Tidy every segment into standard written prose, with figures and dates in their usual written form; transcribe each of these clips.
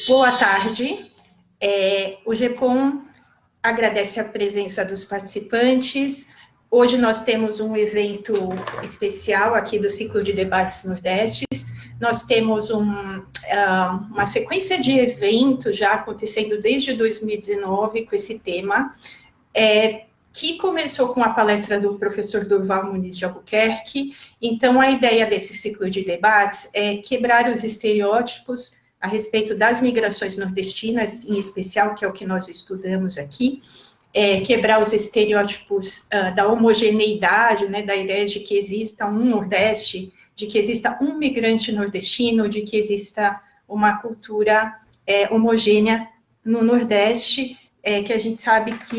Boa tarde. O GEPOM agradece a presença dos participantes. Hoje nós temos um evento especial aqui do ciclo de debates nordestes. Nós temos uma sequência de eventos já acontecendo desde 2019 com esse tema, que começou com a palestra do professor Durval Muniz de Albuquerque. Então, a ideia desse ciclo de debates é quebrar os estereótipos a respeito das migrações nordestinas, em especial, que é o que nós estudamos aqui, quebrar os estereótipos da homogeneidade, né, da ideia de que exista um Nordeste, de que exista um migrante nordestino, de que exista uma cultura homogênea no Nordeste, que a gente sabe que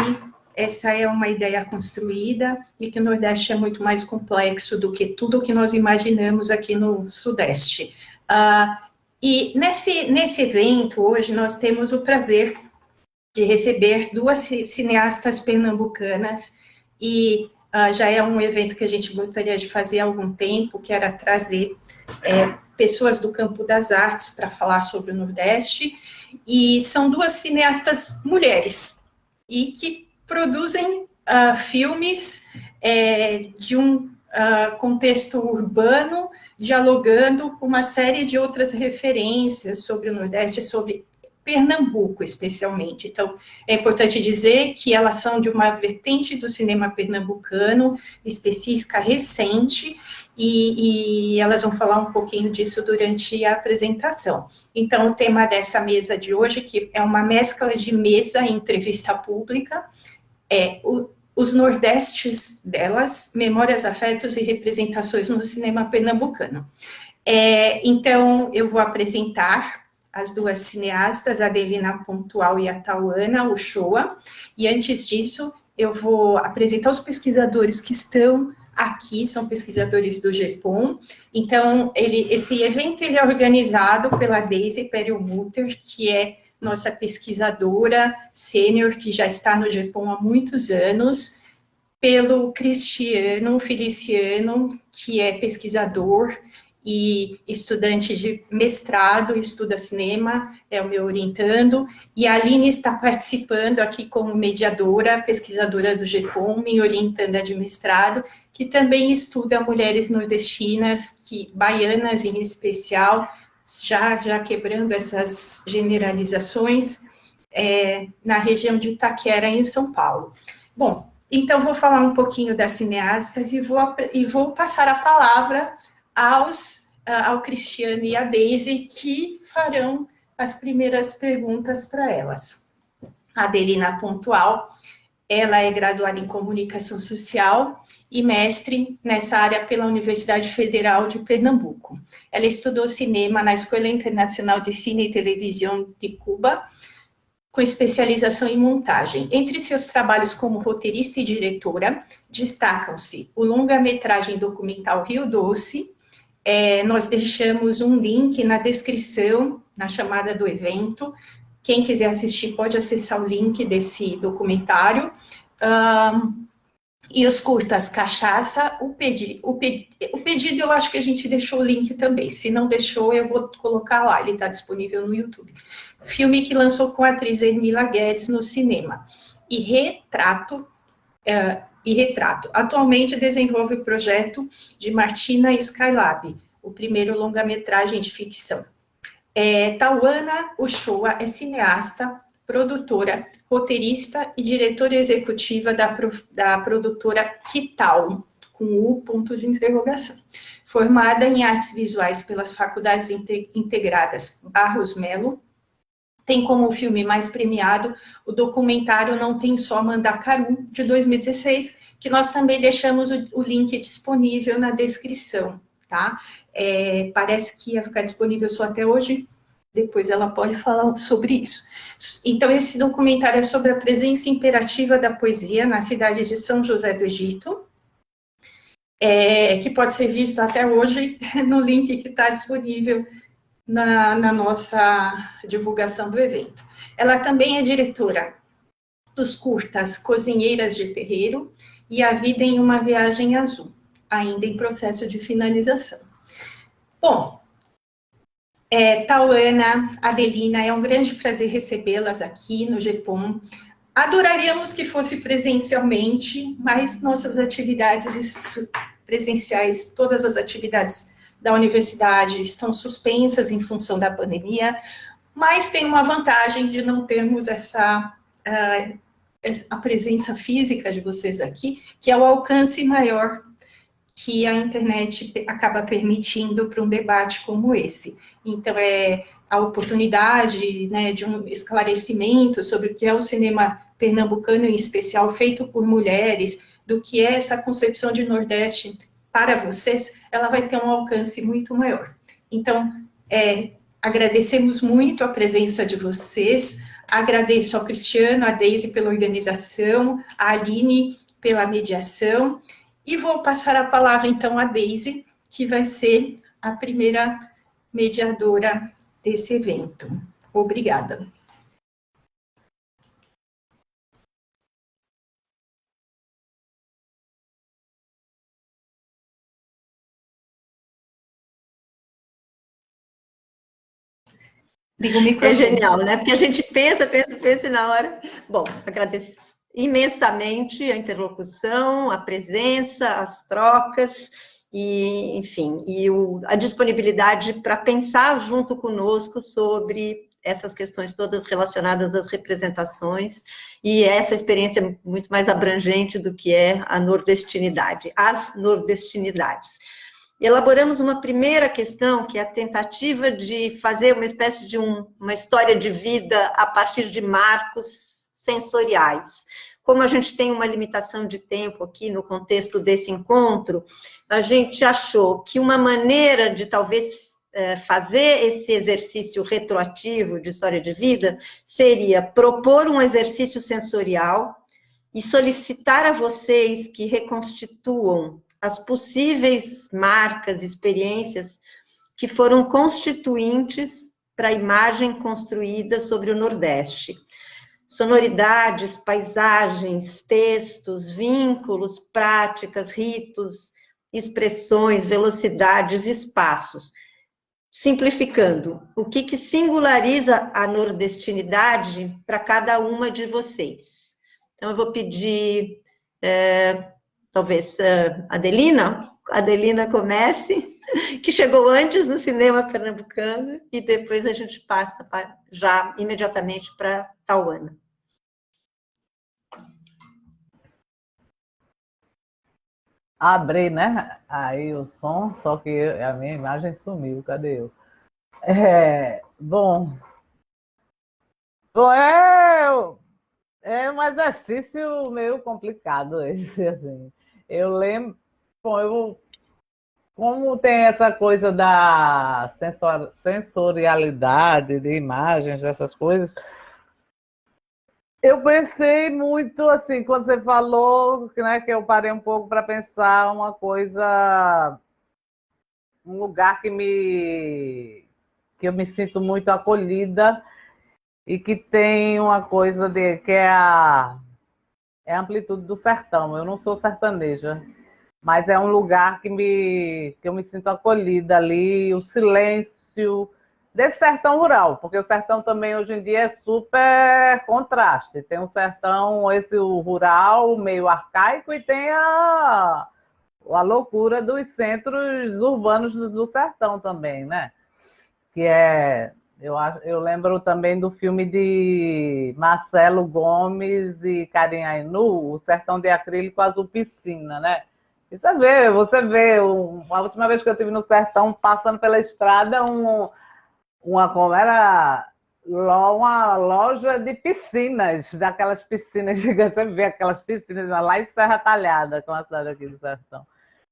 essa é uma ideia construída e que o Nordeste é muito mais complexo do que tudo o que nós imaginamos aqui no Sudeste. E nesse evento, hoje, nós temos o prazer de receber duas cineastas pernambucanas, e já é um evento que a gente gostaria de fazer há algum tempo, que era trazer pessoas do campo das artes para falar sobre o Nordeste, e são duas cineastas mulheres, e que produzem filmes de um contexto urbano, dialogando com uma série de outras referências sobre o Nordeste, sobre Pernambuco, especialmente. Então, é importante dizer que elas são de uma vertente do cinema pernambucano, específica, recente, e elas vão falar um pouquinho disso durante a apresentação. Então, o tema dessa mesa de hoje, que é uma mescla de mesa e entrevista pública, os Nordestes delas, memórias, afetos e representações no cinema pernambucano. Então, eu vou apresentar as duas cineastas, a Adelina Pontual e a Tauana Uchoa, e antes disso, eu vou apresentar os pesquisadores que estão aqui, são pesquisadores do GEPOM. Então, esse evento ele é organizado pela Daisy Perlmutter, que é nossa pesquisadora sênior, que já está no GEPOM há muitos anos, pelo Cristiano Feliciano, que é pesquisador e estudante de mestrado, estuda cinema, é o meu orientando, e a Aline está participando aqui como mediadora, pesquisadora do GEPOM, me orientanda de mestrado, que também estuda mulheres nordestinas, baianas em especial, já quebrando essas generalizações, na região de Itaquera, em São Paulo. Bom, então vou falar um pouquinho das cineastas e vou passar a palavra ao Cristiano e à Daisy, que farão as primeiras perguntas para elas. A Adelina Pontual, ela é graduada em Comunicação Social e mestre nessa área pela Universidade Federal de Pernambuco. Ela estudou cinema na Escola Internacional de Cine e Televisão de Cuba, com especialização em montagem. Entre seus trabalhos como roteirista e diretora, destacam-se o longa-metragem documental Rio Doce. Nós deixamos um link na descrição, na chamada do evento. Quem quiser assistir pode acessar o link desse documentário. E os curtas Cachaça, o pedido eu acho que a gente deixou o link também. Se não deixou, eu vou colocar lá, ele está disponível no YouTube. Filme que lançou com a atriz Hermila Guedes no cinema. E Retrato. Atualmente desenvolve o projeto de Martina Skylab, o primeiro longa-metragem de ficção. Tauana Uchoa é cineasta, produtora, roteirista e diretora executiva da produtora Quital, com U, ponto de interrogação. Formada em artes visuais pelas faculdades integradas Barros Melo, tem como filme mais premiado o documentário Não Tem Só Mandacaru, de 2016, que nós também deixamos o link disponível na descrição, tá? Parece que ia ficar disponível só até hoje, depois ela pode falar sobre isso. Então, esse documentário é sobre a presença imperativa da poesia na cidade de São José do Egito, que pode ser visto até hoje no link que está disponível na nossa divulgação do evento. Ela também é diretora dos curtas Cozinheiras de Terreiro e A Vida em uma Viagem Azul, ainda em processo de finalização. Bom, Tauana, Adelina, é um grande prazer recebê-las aqui no GEPOM. Adoraríamos que fosse presencialmente, mas nossas atividades presenciais, todas as atividades da universidade estão suspensas em função da pandemia, mas tem uma vantagem de não termos a presença física de vocês aqui, que é o alcance maior que a internet acaba permitindo para um debate como esse. Então, é a oportunidade, né, de um esclarecimento sobre o que é o cinema pernambucano, em especial, feito por mulheres, do que é essa concepção de Nordeste para vocês, ela vai ter um alcance muito maior. Então, agradecemos muito a presença de vocês, agradeço ao Cristiano, a Deise pela organização, a Aline pela mediação, e vou passar a palavra, então, à Deise, que vai ser a primeira mediadora desse evento. Obrigada. Liga o microfone. É genial, né? Porque a gente pensa e na hora... Bom, agradeço imensamente a interlocução, a presença, as trocas, e, enfim, a disponibilidade para pensar junto conosco sobre essas questões todas relacionadas às representações, e essa experiência muito mais abrangente do que é a nordestinidade, as nordestinidades. Elaboramos uma primeira questão, que é a tentativa de fazer uma espécie de uma história de vida a partir de marcos sensoriais. Como a gente tem uma limitação de tempo aqui no contexto desse encontro, a gente achou que uma maneira de talvez fazer esse exercício retroativo de história de vida seria propor um exercício sensorial e solicitar a vocês que reconstituam as possíveis marcas, experiências que foram constituintes para a imagem construída sobre o Nordeste. Sonoridades, paisagens, textos, vínculos, práticas, ritos, expressões, velocidades, espaços. Simplificando, o que singulariza a nordestinidade para cada uma de vocês. Então, eu vou pedir... talvez a Adelina comece, que chegou antes no cinema pernambucano, e depois a gente passa já imediatamente para Tauana. Abri, né? Aí o som, só que a minha imagem sumiu, cadê eu? Bom, é um exercício meio complicado esse, assim. Eu lembro, bom, como tem essa coisa da sensorialidade de imagens, dessas coisas, eu pensei muito, assim, quando você falou, né, que eu parei um pouco para pensar uma coisa, um lugar que eu me sinto muito acolhida e que tem uma coisa que é a amplitude do sertão. Eu não sou sertaneja, mas é um lugar que eu me sinto acolhida ali, o silêncio desse sertão rural, porque o sertão também hoje em dia é super contraste. Tem um sertão, o rural, meio arcaico, e tem a loucura dos centros urbanos do sertão também, né? Que eu lembro também do filme de Marcelo Gomes e Karim Ainu, O Sertão de Acrílico Azul Piscina, né? E você vê, a última vez que eu estive no sertão, passando pela estrada, como era uma loja de piscinas, daquelas piscinas gigantes, você vê aquelas piscinas lá em Serra Talhada, que é uma cidade aqui do sertão.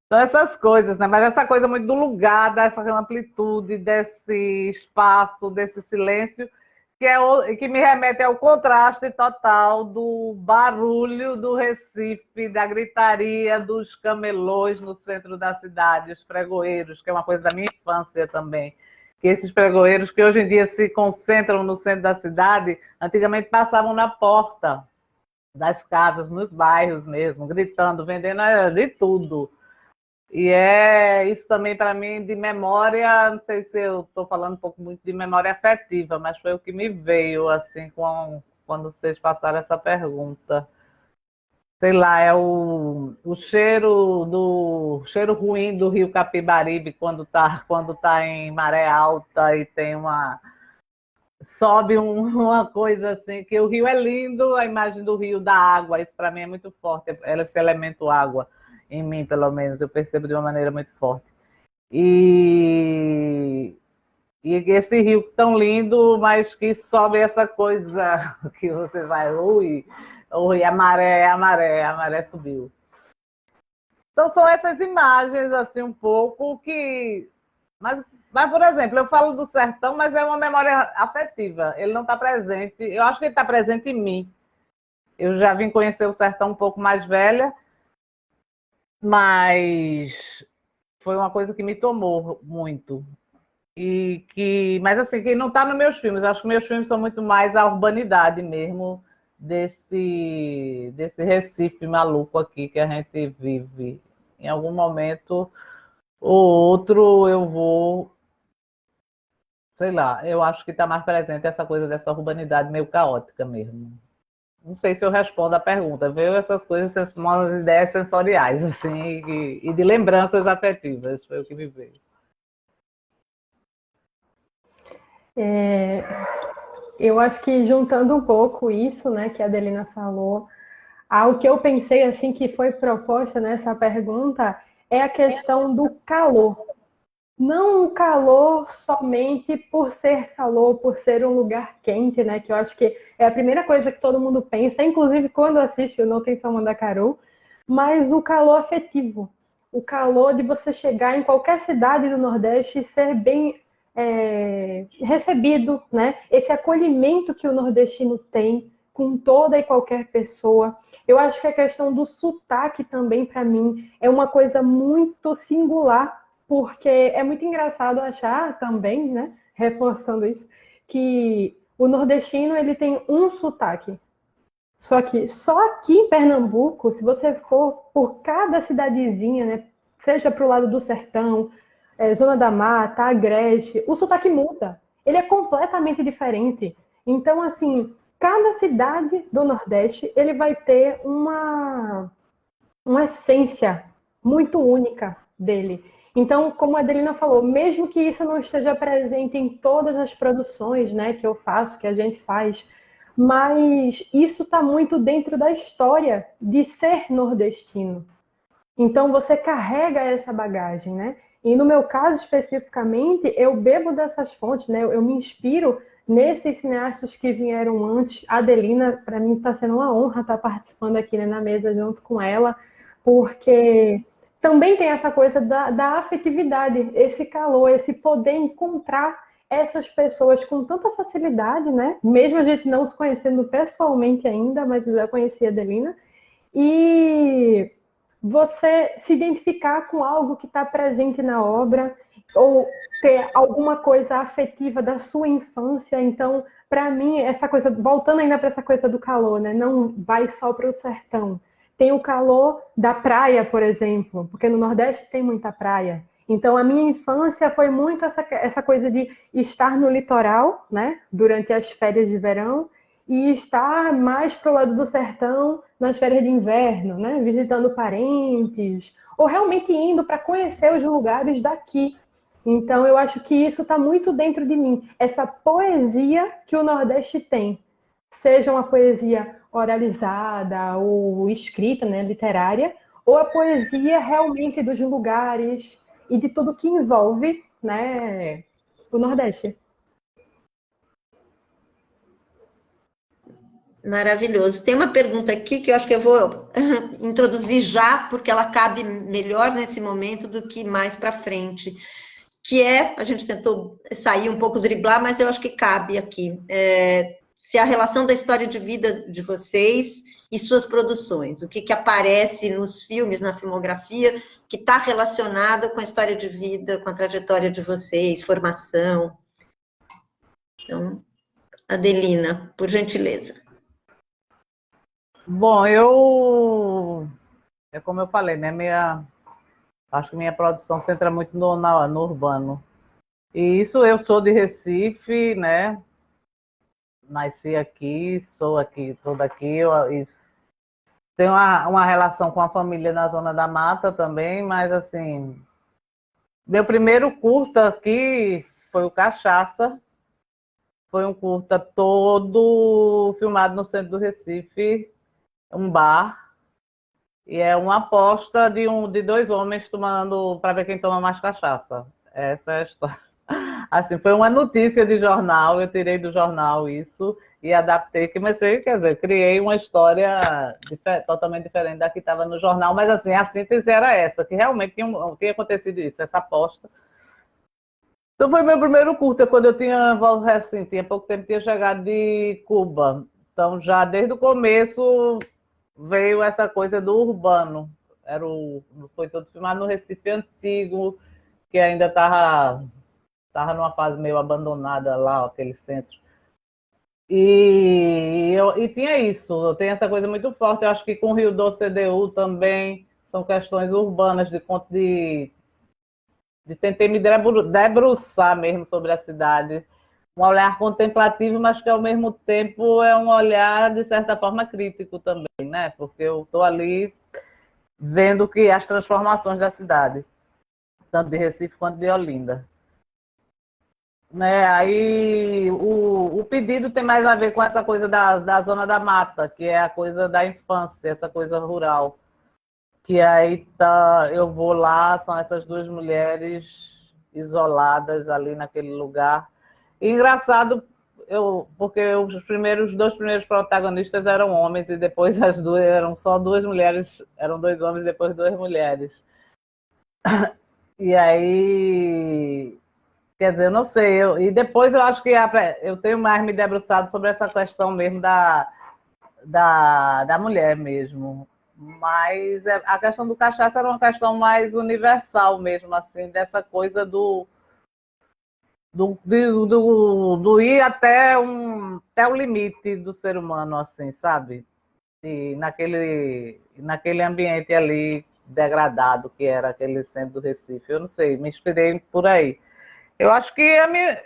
Então, essas coisas, né? Mas essa coisa muito do lugar, dessa amplitude, desse espaço, desse silêncio, que me remete ao contraste total do barulho do Recife, da gritaria dos camelôs no centro da cidade, os pregoeiros, que é uma coisa da minha infância também. Que esses pregoeiros que hoje em dia se concentram no centro da cidade, antigamente passavam na porta das casas, nos bairros mesmo, gritando, vendendo de tudo. E é isso também para mim de memória, não sei se eu estou falando um pouco muito de memória afetiva, mas foi o que me veio assim quando vocês passaram essa pergunta. Sei lá, é o cheiro ruim do Rio Capibaribe quando tá em maré alta e tem sobe uma coisa assim, que o rio é lindo, a imagem do rio, da água, isso para mim é muito forte, esse elemento água, em mim pelo menos, eu percebo de uma maneira muito forte. E, e esse rio tão lindo, mas que sobe essa coisa que você vai, ui, ui, a maré subiu. Então são essas imagens, assim, um pouco que... Mas, por exemplo, eu falo do sertão, mas é uma memória afetiva. Ele não está presente. Eu acho que ele está presente em mim. Eu já vim conhecer o sertão um pouco mais velha, mas foi uma coisa que me tomou muito. Mas assim, que não está nos meus filmes. Eu acho que meus filmes são muito mais a urbanidade mesmo desse Recife maluco aqui que a gente vive. Em algum momento ou outro eu vou, sei lá, eu acho que está mais presente essa coisa dessa urbanidade meio caótica mesmo. Não sei se eu respondo a pergunta, veio essas coisas, umas ideias sensoriais, assim, e de lembranças afetivas, foi o que me veio. Eu acho que juntando um pouco isso, né, que a Adelina falou, o que eu pensei, assim, que foi proposta nessa pergunta é a questão do calor. Não o calor somente por ser calor, por ser um lugar quente, né? Que eu acho que é a primeira coisa que todo mundo pensa, inclusive quando assiste o Não Tem Só Mandacaru, mas o calor afetivo. O calor de você chegar em qualquer cidade do Nordeste e ser bem recebido, né? Esse acolhimento que o nordestino tem com toda e qualquer pessoa. Eu acho que a questão do sotaque também, para mim, é uma coisa muito singular, porque é muito engraçado achar também, né, reforçando isso, que o nordestino ele tem um sotaque. Só que só aqui em Pernambuco, se você for por cada cidadezinha, né, seja para o lado do sertão, Zona da Mata, Agreste, o sotaque muda. Ele é completamente diferente. Então, assim, cada cidade do Nordeste ele vai ter uma essência muito única dele. Então, como a Adelina falou, mesmo que isso não esteja presente em todas as produções, né, que eu faço, que a gente faz, mas isso está muito dentro da história de ser nordestino. Então, você carrega essa bagagem, né? E no meu caso especificamente, eu bebo dessas fontes, né? Eu me inspiro nesses cineastas que vieram antes. A Adelina, para mim, está sendo uma honra estar participando aqui, né, na mesa junto com ela, porque também tem essa coisa da afetividade, esse calor, esse poder encontrar essas pessoas com tanta facilidade, né? Mesmo a gente não se conhecendo pessoalmente ainda, mas eu já conhecia a Adelina. E você se identificar com algo que está presente na obra, ou ter alguma coisa afetiva da sua infância. Então, para mim, essa coisa, voltando ainda para essa coisa do calor, né? Não vai só para o sertão. Tem o calor da praia, por exemplo, porque no Nordeste tem muita praia. Então, a minha infância foi muito essa coisa de estar no litoral, né? Durante as férias de verão, e estar mais para o lado do sertão nas férias de inverno, né? Visitando parentes, ou realmente indo para conhecer os lugares daqui. Então, eu acho que isso está muito dentro de mim, essa poesia que o Nordeste tem, seja uma poesia oralizada ou escrita, né, literária, ou a poesia realmente dos lugares e de tudo que envolve, né, o Nordeste. Maravilhoso. Tem uma pergunta aqui que eu acho que eu vou introduzir já, porque ela cabe melhor nesse momento do que mais para frente, que a gente tentou sair um pouco, driblar, mas eu acho que cabe aqui. Se a relação da história de vida de vocês e suas produções, o que aparece nos filmes, na filmografia, que está relacionado com a história de vida, com a trajetória de vocês, formação. Então, Adelina, por gentileza. Bom, é como eu falei, né? Acho que minha produção se centra muito no urbano. E isso, eu sou de Recife, né? Nasci aqui, sou aqui, sou daqui. E tenho uma relação com a família na Zona da Mata também, mas assim, meu primeiro curta aqui foi o Cachaça. Foi um curta todo filmado no centro do Recife, um bar. E é uma aposta de dois homens tomando para ver quem toma mais cachaça. Essa é a história. Assim, foi uma notícia de jornal, eu tirei do jornal isso e adaptei, comecei, quer dizer, criei uma história totalmente diferente da que estava no jornal, mas assim, a síntese era essa, que realmente tinha acontecido isso, essa aposta. Então foi meu primeiro curta, quando eu assim, tinha pouco tempo, tinha chegado de Cuba. Então já desde o começo veio essa coisa do urbano. Foi todo filmado no Recife antigo, que ainda estava numa fase meio abandonada lá, aquele centro. E tinha isso, tem essa coisa muito forte. Eu acho que com o Rio Doce CDU também são questões urbanas, de tentar me debruçar mesmo sobre a cidade. Um olhar contemplativo, mas que ao mesmo tempo é um olhar, de certa forma, crítico também, né? Porque eu estou ali vendo que as transformações da cidade, tanto de Recife quanto de Olinda. Né? Aí o pedido tem mais a ver com essa coisa da Zona da Mata, que é a coisa da infância, essa coisa rural. Que aí eu vou lá, são essas duas mulheres isoladas ali naquele lugar. E engraçado, porque os dois primeiros protagonistas eram homens e depois as duas eram só duas mulheres, eram dois homens e depois duas mulheres. E aí, quer dizer, eu não sei, e depois eu acho que eu tenho mais me debruçado sobre essa questão mesmo da mulher mesmo. Mas a questão do cachaça era uma questão mais universal mesmo, assim, dessa coisa do ir até o limite do ser humano, assim, sabe? E naquele ambiente ali degradado que era aquele centro do Recife. Eu não sei, me inspirei por aí. Eu acho que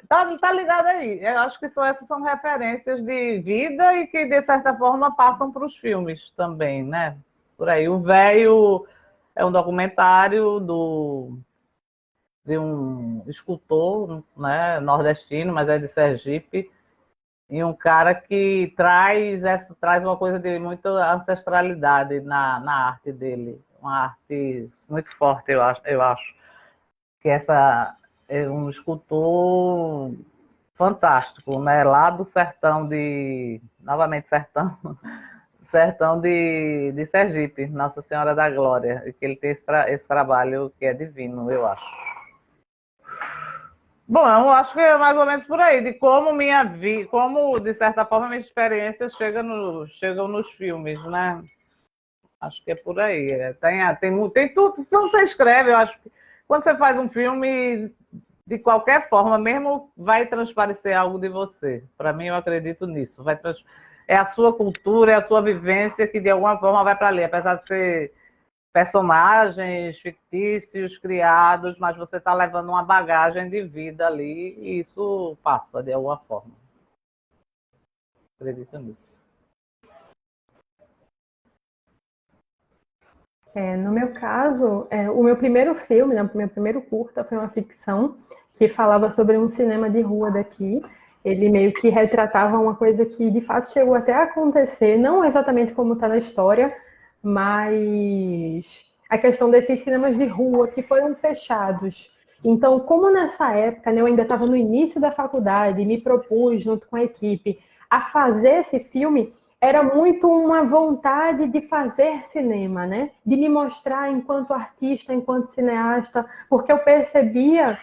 tá ligado aí. Eu acho que essas são referências de vida e que, de certa forma, passam para os filmes também, né? Por aí. O Véio é um documentário de um escultor, né, nordestino, mas é de Sergipe, e um cara que traz uma coisa de muita ancestralidade na arte dele. Uma arte muito forte, eu acho. Que é um escultor fantástico, né? Lá do sertão novamente sertão, sertão de Sergipe, Nossa Senhora da Glória, e que ele tem esse trabalho que é divino, eu acho. Bom, eu acho que é mais ou menos por aí, de como como, de certa forma, minhas experiências chegam nos filmes, né? Acho que é por aí. Tem tudo. Quando você escreve, eu acho que quando você faz um filme, de qualquer forma, mesmo vai transparecer algo de você. Para mim, eu acredito nisso. É a sua cultura, é a sua vivência que, de alguma forma, vai para ali. Apesar de ser personagens fictícios, criados, mas você está levando uma bagagem de vida ali e isso passa, de alguma forma. Acredito nisso. No meu caso, o meu primeiro filme, né, o meu primeiro curta foi uma ficção que falava sobre um cinema de rua daqui. Ele meio que retratava uma coisa que de fato chegou até a acontecer, não exatamente como está na história, mas a questão desses cinemas de rua que foram fechados. Então, como nessa época, né, eu ainda estava no início da faculdade e me propus, junto com a equipe, a fazer esse filme, era muito uma vontade de fazer cinema, né? De me mostrar enquanto artista, enquanto cineasta, porque eu percebia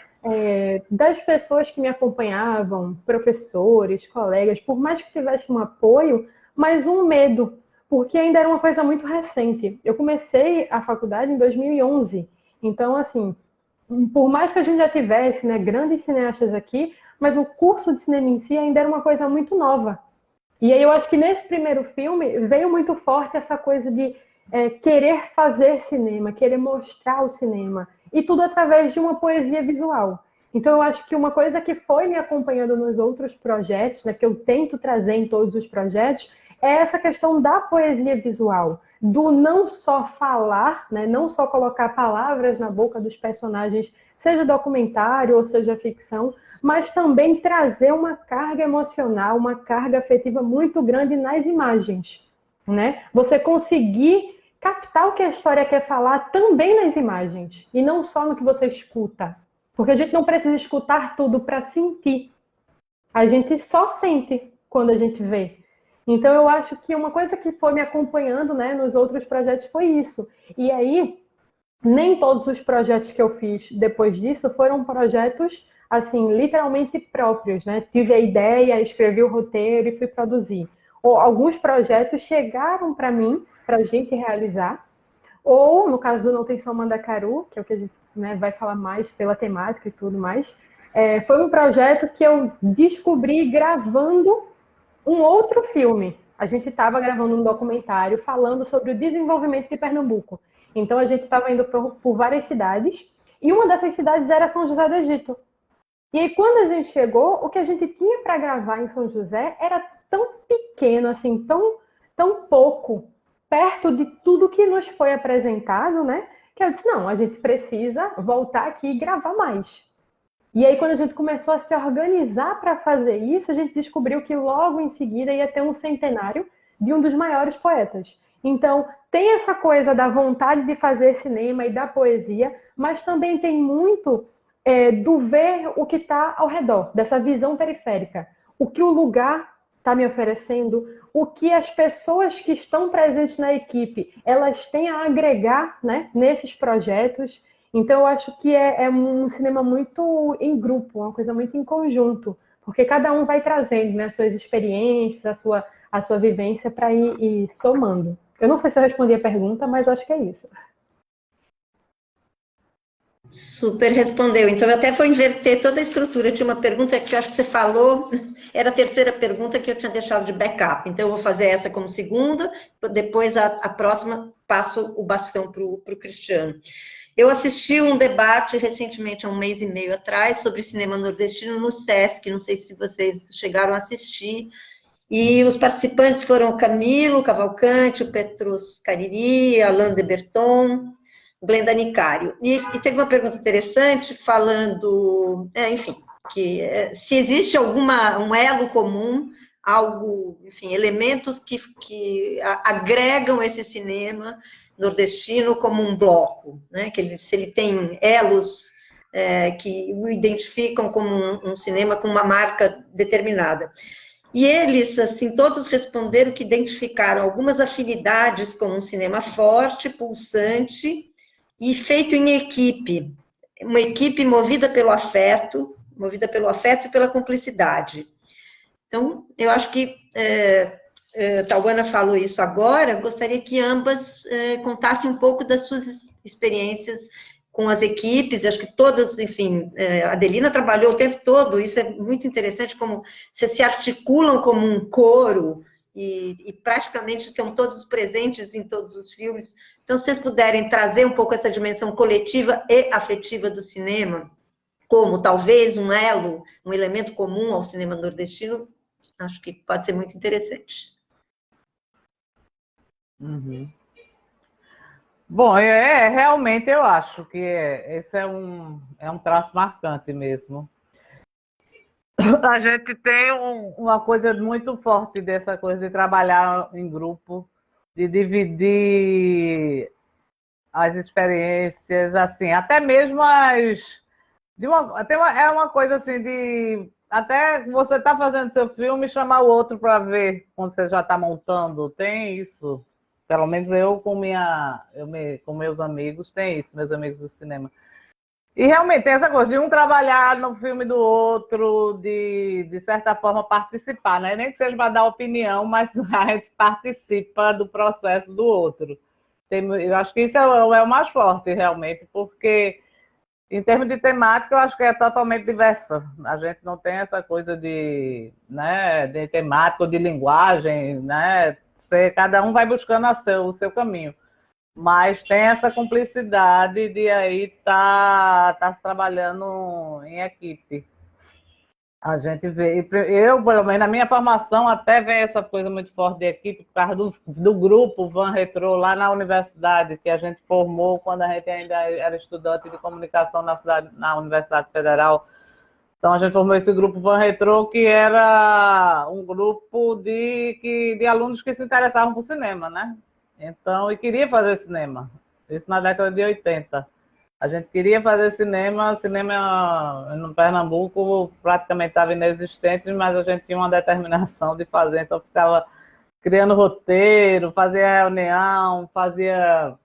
das pessoas que me acompanhavam, professores, colegas, por mais que tivesse um apoio, mas um medo, porque ainda era uma coisa muito recente. Eu comecei a faculdade em 2011, então, assim, por mais que a gente já tivesse, né, grandes cineastas aqui, mas o curso de cinema em si ainda era uma coisa muito nova. E aí eu acho que nesse primeiro filme veio muito forte essa coisa de querer fazer cinema, querer mostrar o cinema, e tudo através de uma poesia visual. Então, eu acho que uma coisa que foi me acompanhando nos outros projetos, né, que eu tento trazer em todos os projetos, é essa questão da poesia visual, do não só falar, né, não só colocar palavras na boca dos personagens, seja documentário ou seja ficção, mas também trazer uma carga emocional, uma carga afetiva muito grande nas imagens, né? Você conseguir captar o que a história quer falar também nas imagens, e não só no que você escuta. Porque a gente não precisa escutar tudo para sentir. A gente só sente quando a gente vê. Então, eu acho que uma coisa que foi me acompanhando, né, nos outros projetos foi isso. E aí, nem todos os projetos que eu fiz depois disso foram projetos, assim, literalmente próprios, né? Tive a ideia, escrevi o roteiro e fui produzir. Ou alguns projetos chegaram para mim, para a gente realizar, ou, no caso do Não Tem Só Mandacaru, que é o que a gente, né, vai falar mais pela temática e tudo mais, foi um projeto que eu descobri gravando um outro filme. A gente estava gravando um documentário falando sobre o desenvolvimento de Pernambuco. Então, a gente estava indo por várias cidades, e uma dessas cidades era São José do Egito. E aí, quando a gente chegou, o que a gente tinha para gravar em São José era tão pequeno, assim, tão pouco, perto de tudo que nos foi apresentado, né? Que eu disse, não, a gente precisa voltar aqui e gravar mais. E aí, quando a gente começou a se organizar para fazer isso, a gente descobriu que logo em seguida ia ter um centenário de um dos maiores poetas. Então, tem essa coisa da vontade de fazer cinema e da poesia, mas também tem muito do ver o que está ao redor, dessa visão periférica. O que o lugar está me oferecendo, o que as pessoas que estão presentes na equipe, elas têm a agregar, né, nesses projetos. Então, eu acho que é um cinema muito em grupo, uma coisa muito em conjunto, porque cada um vai trazendo, né, as suas experiências, a sua vivência para ir somando. Eu não sei se eu respondi a pergunta, mas eu acho que é isso. Super respondeu. Então, eu até vou inverter toda a estrutura. Tinha uma pergunta que eu acho que você falou, era a terceira pergunta que eu tinha deixado de backup. Então, eu vou fazer essa como segunda, depois a próxima passo o bastão para o Cristiano. Eu assisti um debate recentemente, há um mês e meio atrás, sobre cinema nordestino no Sesc, não sei se vocês chegaram a assistir, e os participantes foram o Camilo Cavalcante, o Petrus Cariri, Alain de Berton, Glenda Nicário. E teve uma pergunta interessante falando, enfim, que se existe um elo comum, algo, enfim, elementos que agregam esse cinema nordestino como um bloco, né? Se ele tem elos que o identificam como um cinema com uma marca determinada. E eles, assim, todos responderam que identificaram algumas afinidades com um cinema forte, pulsante, e feito em equipe, uma equipe movida pelo afeto e pela cumplicidade. Então, eu acho que Tauana falou isso agora, gostaria que ambas contassem um pouco das suas experiências com as equipes, acho que todas, enfim, a Adelina trabalhou o tempo todo, isso é muito interessante, como vocês se articulam como um coro, e praticamente estão todos presentes em todos os filmes. Então, se vocês puderem trazer um pouco essa dimensão coletiva e afetiva do cinema, como talvez um elo, um elemento comum ao cinema nordestino, acho que pode ser muito interessante. Uhum. Bom, realmente eu acho que esse é um traço marcante mesmo. A gente tem uma coisa muito forte dessa coisa de trabalhar em grupo, de dividir as experiências, assim, até mesmo é uma coisa assim de até você está fazendo seu filme e chamar o outro para ver quando você já está montando, tem isso. Pelo menos eu com meus amigos, tem isso, meus amigos do cinema. E realmente tem essa coisa de um trabalhar no filme do outro, de certa forma participar, né? Nem que seja para dar opinião, mas a gente participa do processo do outro. Eu acho que isso é o mais forte, realmente, porque em termos de temática, eu acho que é totalmente diversa. A gente não tem essa coisa de temática ou de linguagem, né? Cada um vai buscando o seu caminho. mas tem essa cumplicidade de aí tá trabalhando em equipe. A gente vê, eu, pelo menos na minha formação, até vem essa coisa muito forte de equipe, por causa do grupo Van Retrô, lá na universidade, que a gente formou quando a gente ainda era estudante de comunicação na Universidade Federal. Então, a gente formou esse grupo Van Retrô, que era um grupo de alunos que se interessavam por cinema, né? Então, e queria fazer cinema. Isso na década de 80. A gente queria fazer cinema no Pernambuco praticamente estava inexistente, mas a gente tinha uma determinação de fazer, então ficava criando roteiro, fazia reunião, participava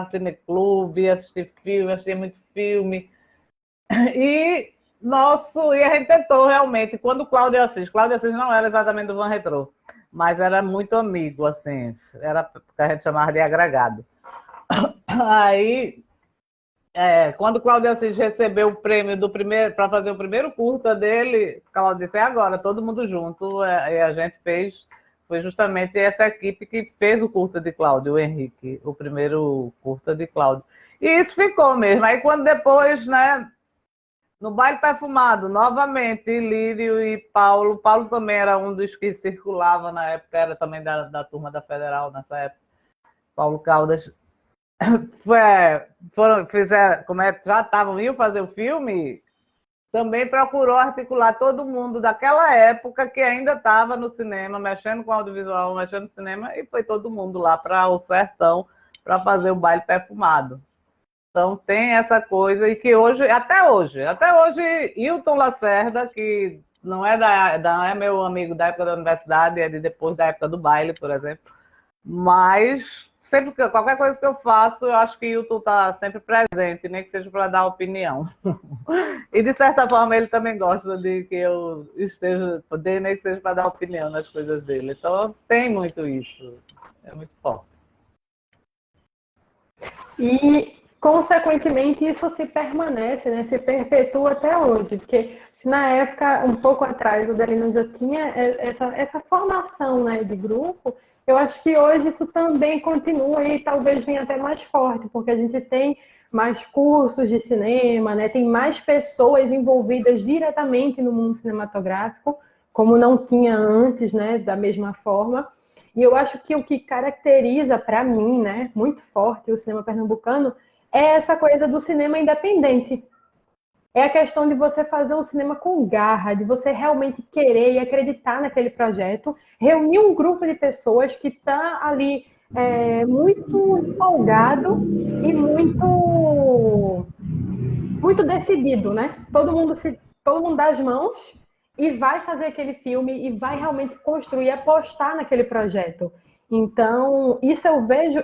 de cineclube, assistia filme, assistia muito filme. E a gente tentou realmente, quando Cláudio Assis não era exatamente do Van Retrô, mas era muito amigo, assim, era o que a gente chamava de agregado. Aí, quando o Cláudio Assis recebeu o prêmio para fazer o primeiro curta dele, o Cláudio disse, agora, todo mundo junto, e a gente foi justamente essa equipe que fez o curta de Cláudio, o Henrique, o primeiro curta de Cláudio. E isso ficou mesmo. Aí quando depois, né, no Baile Perfumado, novamente, Lírio e Paulo também era um dos que circulava na época, era também da turma da Federal nessa época, Paulo Caldas, iam fazer o filme, também procurou articular todo mundo daquela época que ainda estava no cinema, mexendo com audiovisual, mexendo no cinema, e foi todo mundo lá para o Sertão para fazer o Baile Perfumado. Então tem essa coisa, e que até hoje, Hilton Lacerda, que não é meu amigo da época da universidade, é de depois da época do baile, por exemplo, mas sempre qualquer coisa que eu faço, eu acho que o Hilton está sempre presente, nem que seja para dar opinião. E, de certa forma, ele também gosta de que eu esteja, nem que seja para dar opinião nas coisas dele. Então, tem muito isso. É muito forte. E, consequentemente, isso se permanece, né? Se perpetua até hoje. Porque se na época, um pouco atrás, o Delino já tinha essa formação, né, de grupo, eu acho que hoje isso também continua e talvez venha até mais forte, porque a gente tem mais cursos de cinema, né? Tem mais pessoas envolvidas diretamente no mundo cinematográfico, como não tinha antes, né? Da mesma forma. E eu acho que o que caracteriza, para mim, né, muito forte o cinema pernambucano é essa coisa do cinema independente. É a questão de você fazer um cinema com garra, de você realmente querer e acreditar naquele projeto, reunir um grupo de pessoas que está ali muito empolgado e muito decidido, né? Todo mundo dá as mãos e vai fazer aquele filme e vai realmente construir, apostar naquele projeto. Então, isso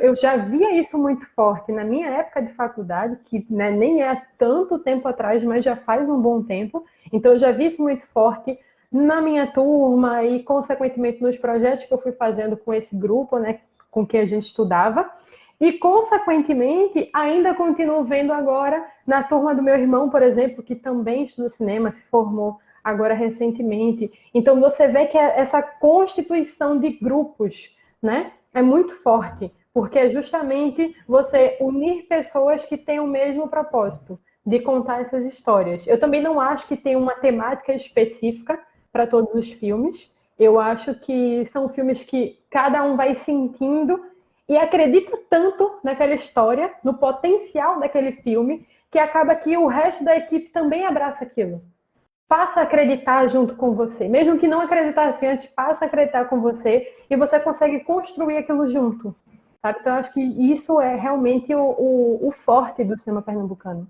eu já via isso muito forte na minha época de faculdade, que, né, nem é tanto tempo atrás, mas já faz um bom tempo. Então, eu já vi isso muito forte na minha turma e, consequentemente, nos projetos que eu fui fazendo com esse grupo, né, com que a gente estudava. E, consequentemente, ainda continuo vendo agora na turma do meu irmão, por exemplo, que também estuda cinema, se formou agora recentemente. Então, você vê que essa constituição de grupos, né, é muito forte, porque é justamente você unir pessoas que têm o mesmo propósito de contar essas histórias. Eu também não acho que tem uma temática específica para todos os filmes. Eu acho que são filmes que cada um vai sentindo e acredita tanto naquela história, no potencial daquele filme, que acaba que o resto da equipe também abraça aquilo. Passa a acreditar junto com você. Mesmo que não acreditasse antes, passa a acreditar com você e você consegue construir aquilo junto. Sabe? Então, eu acho que isso é realmente o forte do cinema pernambucano.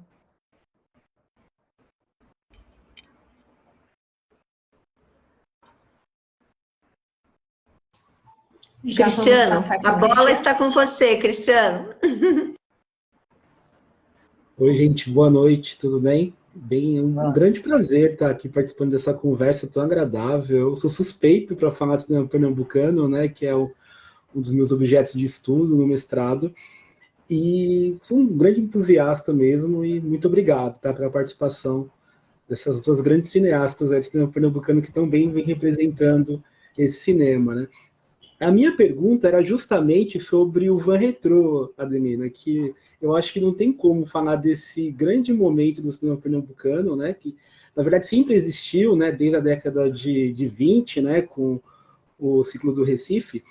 Cristiano, a bola está com você, Cristiano. Oi, gente, boa noite, tudo bem? Um grande prazer estar aqui participando dessa conversa tão agradável. Eu sou suspeito para falar de cinema pernambucano, né, que é um dos meus objetos de estudo no mestrado, e sou um grande entusiasta mesmo, e muito obrigado, tá, pela participação dessas duas grandes cineastas de cinema pernambucano que também vem representando esse cinema, né? A minha pergunta era justamente sobre o Van Retrô, Adelina, que eu acho que não tem como falar desse grande momento do cinema pernambucano, né, que na verdade sempre existiu, né, desde a década de 20, né, com o ciclo do Recife.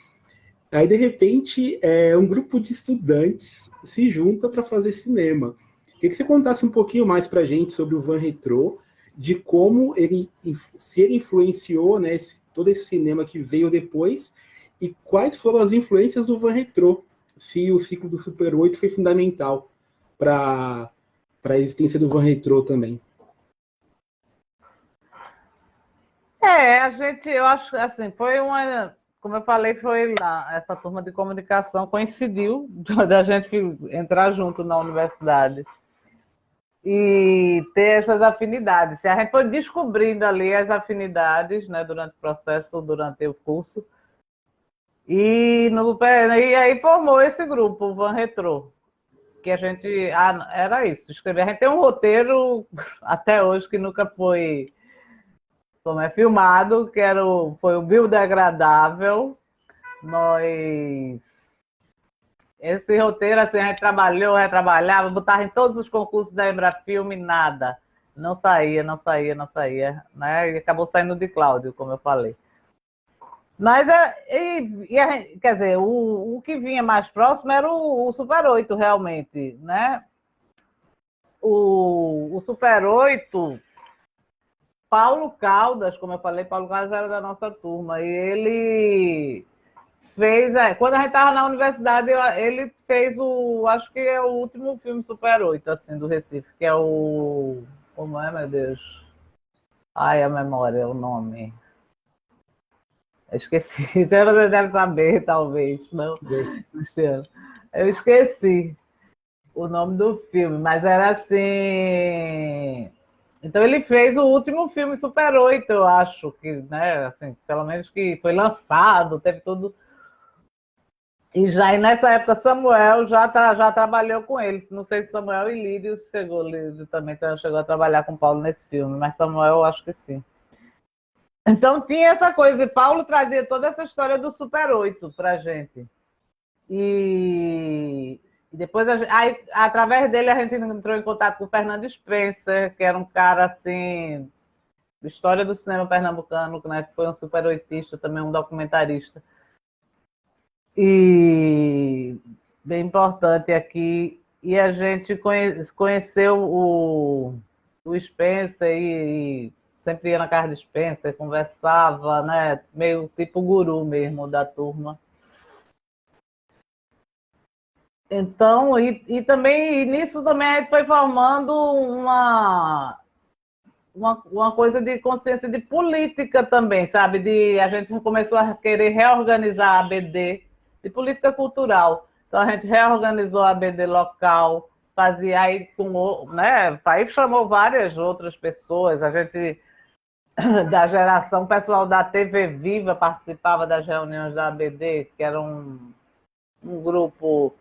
Aí, de repente, um grupo de estudantes se junta para fazer cinema. Queria que você contasse um pouquinho mais para a gente sobre o Van Retrô, de como se ele influenciou, né, todo esse cinema que veio depois, e quais foram as influências do Van Retrô, se o ciclo do Super 8 foi fundamental para a existência do Van Retrô também. Eu acho assim, foi uma, como eu falei, foi lá, essa turma de comunicação coincidiu da gente entrar junto na universidade e ter essas afinidades. A gente foi descobrindo ali as afinidades, né, durante o processo, durante o curso, e aí formou esse grupo, o Van Retrô, que a gente, era isso, escrever. A gente tem um roteiro até hoje que nunca foi, como é filmado, foi o Biodegradável. Esse roteiro, assim, a gente trabalhou, retrabalhava, botava em todos os concursos da Embrafilme, nada. Não saía, não saía, não saía, né? E acabou saindo de Cláudio, como eu falei. Mas, quer dizer, o que vinha mais próximo era o Super 8, realmente, né? O Super 8, Paulo Caldas, como eu falei, Paulo Caldas era da nossa turma, e ele fez, quando a gente estava na universidade, ele fez acho que é o último filme Super 8, assim, do Recife, que é como é, meu Deus? Ai, a memória, o nome. Eu esqueci, você deve saber, talvez, não, Luciano. Eu esqueci o nome do filme, mas era assim... Então ele fez o último filme Super 8, eu acho, que, né, assim, pelo menos que foi lançado, teve tudo. E nessa época Samuel já trabalhou com eles. Não sei se Samuel e Lírio Lírio também chegou a trabalhar com Paulo nesse filme, mas Samuel eu acho que sim. Então tinha essa coisa, e Paulo trazia toda essa história do Super 8 pra gente. E depois, aí, através dele, a gente entrou em contato com o Fernando Spencer, que era um cara assim, história do cinema pernambucano, né, que foi um super oitista, também um documentarista. E bem importante aqui. E a gente conheceu o Spencer e sempre ia na casa de Spencer, conversava, né? Meio tipo guru mesmo da turma. Então, também nisso também a gente foi formando uma coisa de consciência de política também, sabe? A gente começou a querer reorganizar a ABD de política cultural. Então a gente reorganizou a ABD local, fazia aí né? Aí chamou várias outras pessoas, a gente da geração, o pessoal da TV Viva participava das reuniões da ABD, que era um grupo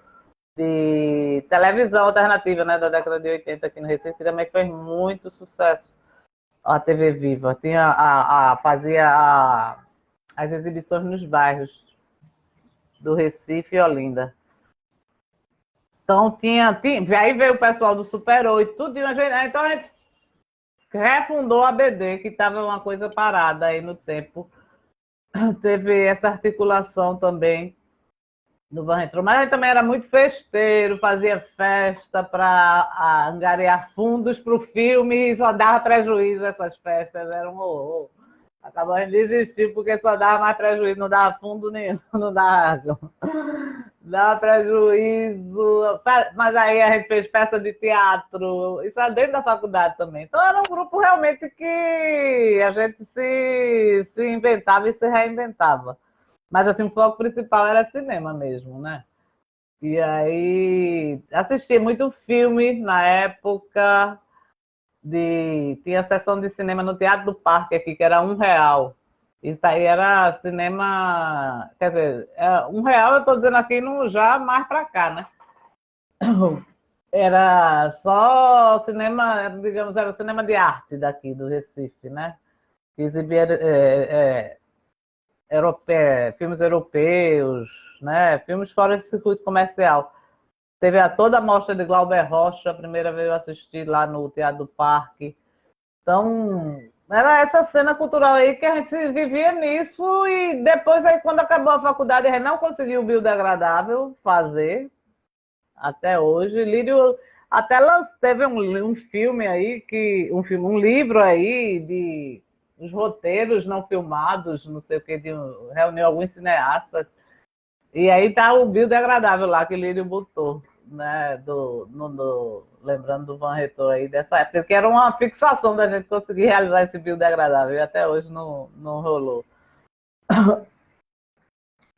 de televisão alternativa, né, da década de 80 aqui no Recife, que também fez muito sucesso. A TV Viva fazia as exibições nos bairros do Recife e Olinda. Então aí veio o pessoal do Super 8, tudo, então a gente refundou a BD, que estava uma coisa parada aí no tempo. Teve essa articulação também do Van Retrô, mas ele também era muito festeiro, fazia festa para angariar fundos para o filme e só dava prejuízo essas festas, era um horror. Acabamos de desistir porque só dava mais prejuízo, não dava fundo nenhum, não dava prejuízo. Mas aí a gente fez peça de teatro, isso é dentro da faculdade também. Então era um grupo realmente que a gente se inventava e se reinventava. Mas assim, o foco principal era cinema mesmo, né? E aí assisti muito filme na época. Tinha sessão de cinema no Teatro do Parque aqui, que era R$1. Isso aí era cinema. Quer dizer, R$1 eu estou dizendo aqui já mais para cá, né? Era só cinema, digamos, era cinema de arte daqui do Recife, né? Exibia. filmes europeus, né? Filmes fora de circuito comercial. Teve toda a mostra de Glauber Rocha, a primeira vez eu assisti lá no Teatro do Parque. Então, era essa cena cultural aí que a gente vivia nisso, e depois, aí, quando acabou a faculdade, a gente não conseguiu o Biodegradável fazer, até hoje. Lírio até teve um filme aí, um livro aí de os roteiros não filmados, não sei o que, reuniu alguns cineastas, e aí tá o Biodegradável lá que Lírio botou, né, lembrando do Van Retor aí dessa época, que era uma fixação da gente conseguir realizar esse Biodegradável, e até hoje não rolou.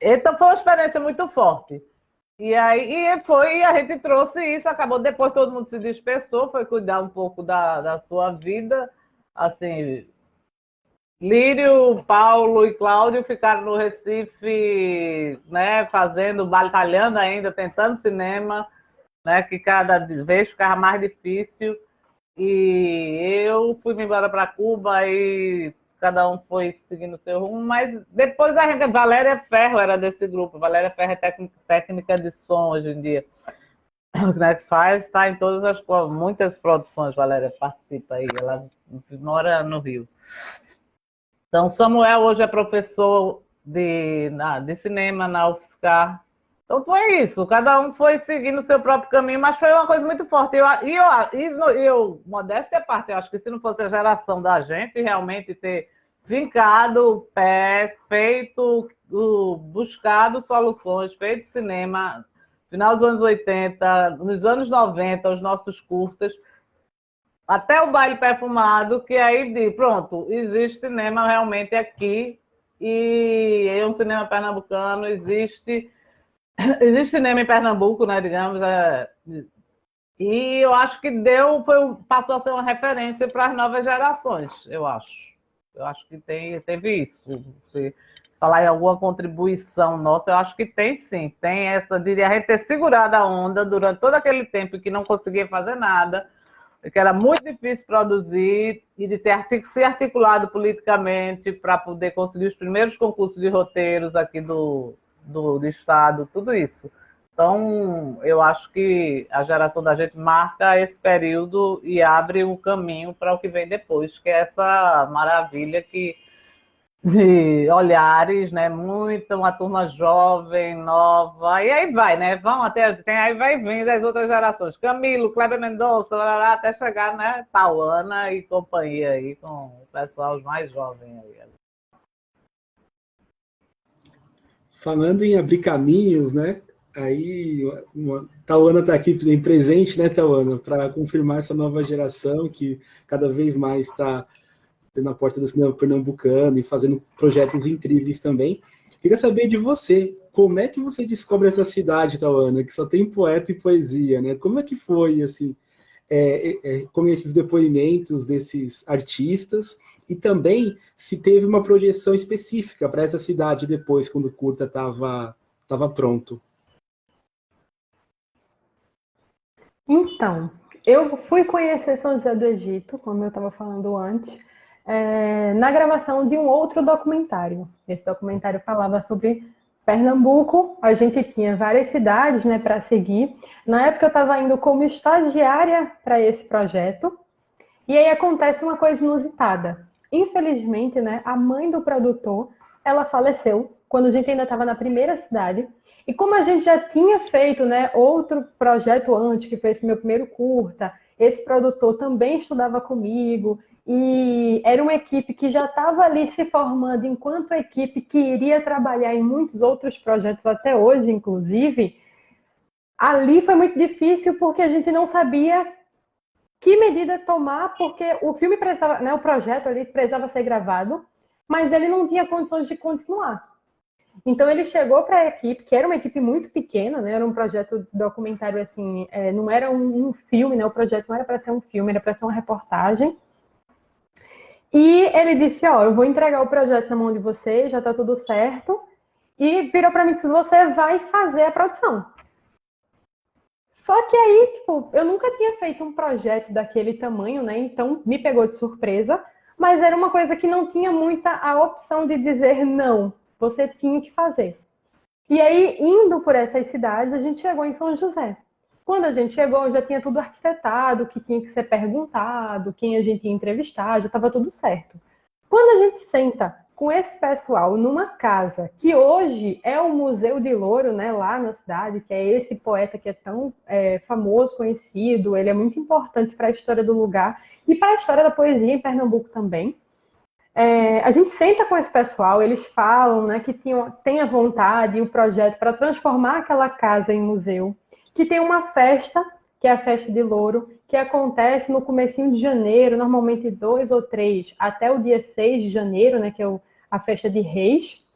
Então foi uma experiência muito forte. E aí a gente trouxe isso, acabou, depois todo mundo se dispersou, foi cuidar um pouco da sua vida, assim, Lírio, Paulo e Cláudio ficaram no Recife, né, batalhando ainda, tentando cinema, né, que cada vez ficava mais difícil, e eu fui embora para Cuba e cada um foi seguindo o seu rumo, mas depois Valéria Ferro era desse grupo. Valéria Ferro é técnica de som hoje em dia, né, está em muitas produções. Valéria participa aí, ela mora no Rio. Então, Samuel hoje é professor de cinema na UFSCar. Então foi isso, cada um foi seguindo o seu próprio caminho, mas foi uma coisa muito forte. Modéstia à parte, eu acho que se não fosse a geração da gente realmente ter vincado o pé, buscado soluções, feito cinema, final dos anos 80, nos anos 90, os nossos curtas, até o Baile Perfumado, que aí, pronto, existe cinema realmente aqui, e é um cinema pernambucano, existe cinema em Pernambuco, né, digamos, e eu acho que passou a ser uma referência para as novas gerações, eu acho. Eu acho que teve isso. Se falar em alguma contribuição nossa, eu acho que tem sim. Tem essa de a gente ter segurado a onda durante todo aquele tempo que não conseguia fazer nada, que era muito difícil produzir, e de ter se articulado politicamente para poder conseguir os primeiros concursos de roteiros aqui do Estado, tudo isso. Então, eu acho que a geração da gente marca esse período e abre um caminho para o que vem depois, que é essa maravilha de olhares, né? Uma turma jovem, nova, e aí vai, né? Aí vai vindo as outras gerações. Camilo, Kleber Mendonça, até chegar, né? Tauana e companhia aí, com o pessoal mais jovem aí. Falando em abrir caminhos, né? Aí, Tauana está aqui em presente, né, Tauana, para confirmar essa nova geração que cada vez mais está na porta do cinema pernambucano e fazendo projetos incríveis também. Queria saber de você, como é que você descobre essa cidade, Tauana, que só tem poeta e poesia, né? Como é que foi, assim, com esses depoimentos desses artistas, e também se teve uma projeção específica para essa cidade depois, quando o curta estava pronto? Então, eu fui conhecer São José do Egito, como eu estava falando antes, na gravação de um outro documentário. Esse documentário falava sobre Pernambuco. A gente tinha várias cidades, né, para seguir. Na época eu estava indo como estagiária para esse projeto, e aí acontece uma coisa inusitada. Infelizmente, né, a mãe do produtor, ela faleceu quando a gente ainda estava na primeira cidade. E como a gente já tinha feito, né, outro projeto antes, que foi esse meu primeiro curta, esse produtor também estudava comigo, e era uma equipe que já estava ali se formando enquanto equipe que iria trabalhar em muitos outros projetos até hoje, inclusive. Ali foi muito difícil porque a gente não sabia que medida tomar, porque o filme precisava, né, o projeto ali precisava ser gravado, mas ele não tinha condições de continuar. Então ele chegou para a equipe, que era uma equipe muito pequena, né? Era um projeto documentário, assim, não era um filme, né? O projeto não era para ser um filme, era para ser uma reportagem. E ele disse, eu vou entregar o projeto na mão de vocês, já está tudo certo. E virou para mim e disse, você vai fazer a produção. Só que aí, tipo, eu nunca tinha feito um projeto daquele tamanho, né? Então me pegou de surpresa, mas era uma coisa que não tinha muita a opção de dizer não. você tinha que fazer. E aí, indo por essas cidades, a gente chegou em São José. Quando a gente chegou, já tinha tudo arquitetado, o que tinha que ser perguntado, quem a gente ia entrevistar, já estava tudo certo. Quando a gente senta com esse pessoal numa casa, que hoje é o Museu de Louro, né, lá na cidade, que é esse poeta que é tão famoso, conhecido, ele é muito importante para a história do lugar e para a história da poesia em Pernambuco também. A gente senta com esse pessoal, eles falam, né, que tem a vontade e o projeto para transformar aquela casa em museu, que tem uma festa, que é a Festa de Louro, que acontece no comecinho de janeiro, normalmente 2 ou 3, até o dia 6 de janeiro, né, que é a Festa de Reis,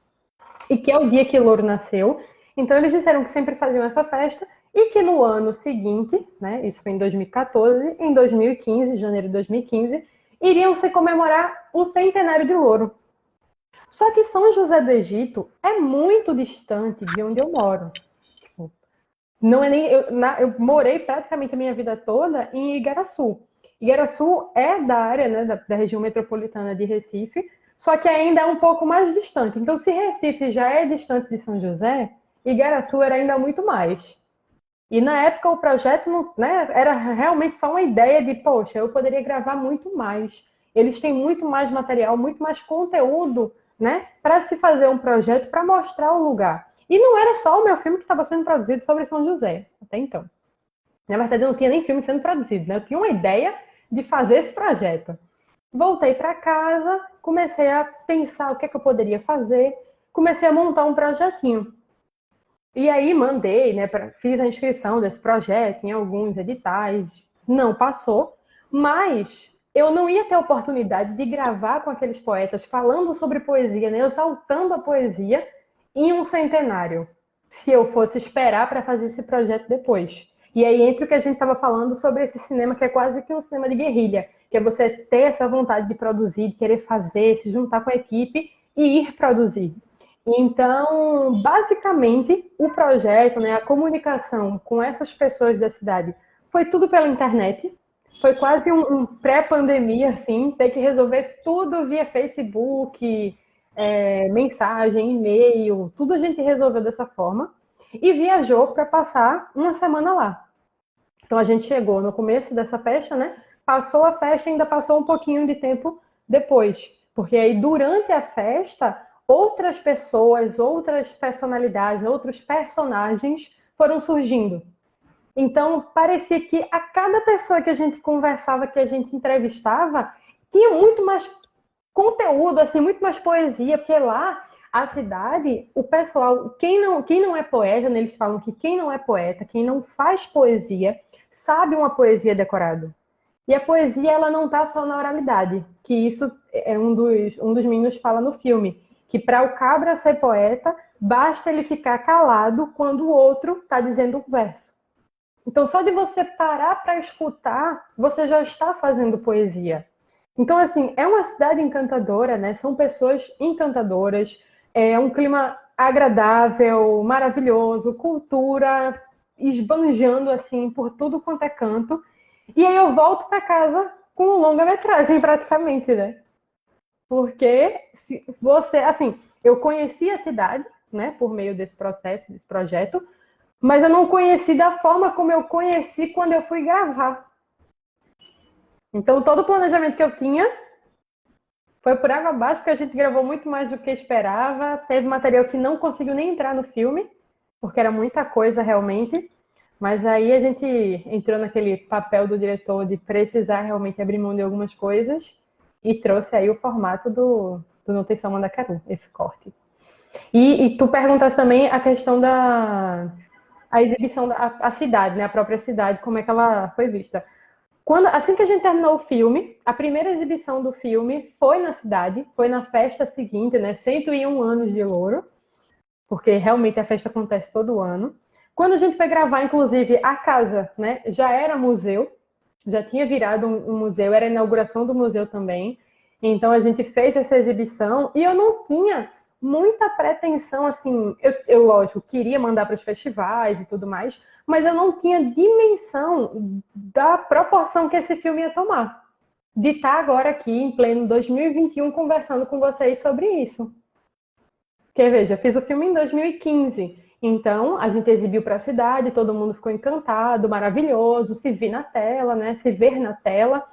e que é o dia que Louro nasceu. Então eles disseram que sempre faziam essa festa, e que no ano seguinte, né, isso foi em 2014, em 2015, janeiro de 2015, iriam se comemorar o centenário de Louro. Só que São José do Egito é muito distante de onde eu moro. Tipo, não é nem eu morei praticamente a minha vida toda em Igaraçu. Igaraçu é da área, né, da região metropolitana de Recife, só que ainda é um pouco mais distante. Então, se Recife já é distante de São José, Igaraçu era ainda muito mais. E na época o projeto, né, era realmente só uma ideia de, poxa, eu poderia gravar muito mais. Eles têm muito mais material, muito mais conteúdo, né, para se fazer um projeto para mostrar o lugar. E não era só o meu filme que estava sendo produzido sobre São José, até então. Na verdade, eu não tinha nem filme sendo produzido, né? Eu tinha uma ideia de fazer esse projeto. Voltei para casa, comecei a pensar o que é que eu poderia fazer, comecei a montar um projetinho. E aí mandei, né, fiz a inscrição desse projeto em alguns editais, não passou, mas eu não ia ter a oportunidade de gravar com aqueles poetas falando sobre poesia, né, exaltando a poesia em um centenário, se eu fosse esperar para fazer esse projeto depois. E aí entra o que a gente estava falando sobre esse cinema, que é quase que um cinema de guerrilha, que é você ter essa vontade de produzir, de querer fazer, se juntar com a equipe e ir produzir. Então, basicamente, o projeto, né, a comunicação com essas pessoas da cidade foi tudo pela internet. Foi quase um pré-pandemia, assim, ter que resolver tudo via Facebook, mensagem, e-mail, tudo a gente resolveu dessa forma. E viajou para passar uma semana lá. Então, a gente chegou no começo dessa festa, né? Passou a festa e ainda passou um pouquinho de tempo depois. Porque aí, durante a festa, outras pessoas, outras personalidades, outros personagens foram surgindo. Então, parecia que a cada pessoa que a gente conversava, que a gente entrevistava, tinha muito mais conteúdo, assim, muito mais poesia, porque lá, a cidade, o pessoal, quem não é poeta, né, eles falam que quem não é poeta, quem não faz poesia, sabe uma poesia decorada. E a poesia, ela não está só na oralidade, que isso é um dos meninos fala no filme, que para o cabra ser poeta, basta ele ficar calado quando o outro está dizendo o verso. Então, só de você parar para escutar, você já está fazendo poesia. Então, assim, é uma cidade encantadora, né? São pessoas encantadoras, é um clima agradável, maravilhoso, cultura esbanjando, assim, por tudo quanto é canto. E aí eu volto para casa com um longa-metragem, praticamente, né? Porque eu conheci a cidade, né, por meio desse processo, desse projeto, mas eu não conheci da forma como eu conheci quando eu fui gravar. Então, todo o planejamento que eu tinha foi por água abaixo, porque a gente gravou muito mais do que esperava. Teve material que não conseguiu nem entrar no filme, porque era muita coisa realmente. Mas aí a gente entrou naquele papel do diretor de precisar realmente abrir mão de algumas coisas e trouxe aí o formato do Não Tem Só Mandacaru, esse corte. E tu perguntas também a questão a exibição da cidade, né? A própria cidade, como é que ela foi vista. Assim que a gente terminou o filme, a primeira exibição do filme foi na cidade, foi na festa seguinte, né? 101 anos de Louro, porque realmente a festa acontece todo ano. Quando a gente foi gravar, inclusive, a casa, né, já era museu, já tinha virado um museu, era a inauguração do museu também. Então a gente fez essa exibição e eu não tinha muita pretensão, assim, eu lógico, queria mandar para os festivais e tudo mais, mas eu não tinha dimensão da proporção que esse filme ia tomar. De estar agora aqui, em pleno 2021, conversando com vocês sobre isso. Porque, veja, fiz o filme em 2015. Então, a gente exibiu para a cidade, todo mundo ficou encantado, maravilhoso, se ver na tela, né? Se ver na tela.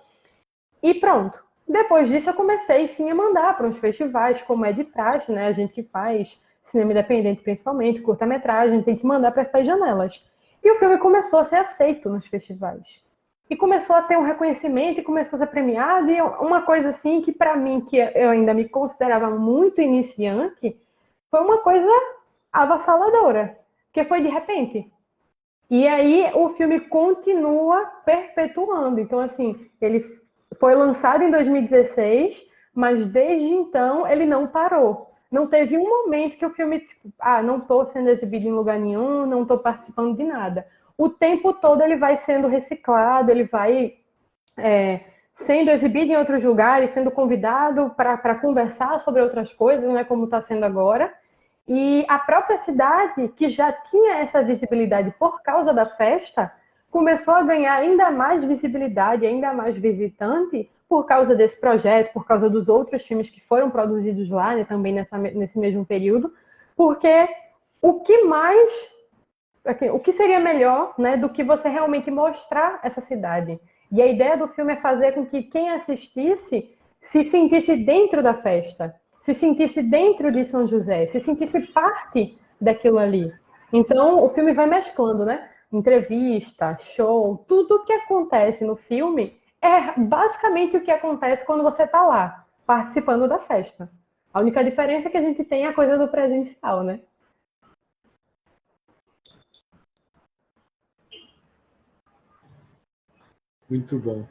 E pronto. Depois disso, eu comecei, sim, a mandar para uns festivais, como é de praxe, né? A gente que faz cinema independente, principalmente, curta-metragem, tem que mandar para essas janelas. E o filme começou a ser aceito nos festivais. E começou a ter um reconhecimento, e começou a ser premiado, e uma coisa assim que, para mim, que eu ainda me considerava muito iniciante, foi uma coisa avassaladora, porque foi de repente. E aí o filme continua perpetuando. Então, assim, ele foi lançado em 2016, mas desde então ele não parou. Não teve um momento que o filme, tipo, não estou sendo exibido em lugar nenhum, não estou participando de nada. O tempo todo ele vai sendo reciclado, ele vai sendo exibido em outros lugares, sendo convidado para conversar sobre outras coisas, né, como está sendo agora. E a própria cidade, que já tinha essa visibilidade por causa da festa, começou a ganhar ainda mais visibilidade, ainda mais visitante, por causa desse projeto, por causa dos outros filmes que foram produzidos lá, né, também nesse mesmo período, porque o que seria melhor, né, do que você realmente mostrar essa cidade? E a ideia do filme é fazer com que quem assistisse se sentisse dentro da festa, se sentisse dentro de São José, se sentisse parte daquilo ali. Então, o filme vai mesclando, né? Entrevista, show, tudo o que acontece no filme é basicamente o que acontece quando você está lá, participando da festa. A única diferença é que a gente tem a coisa do presencial, né? Muito bom.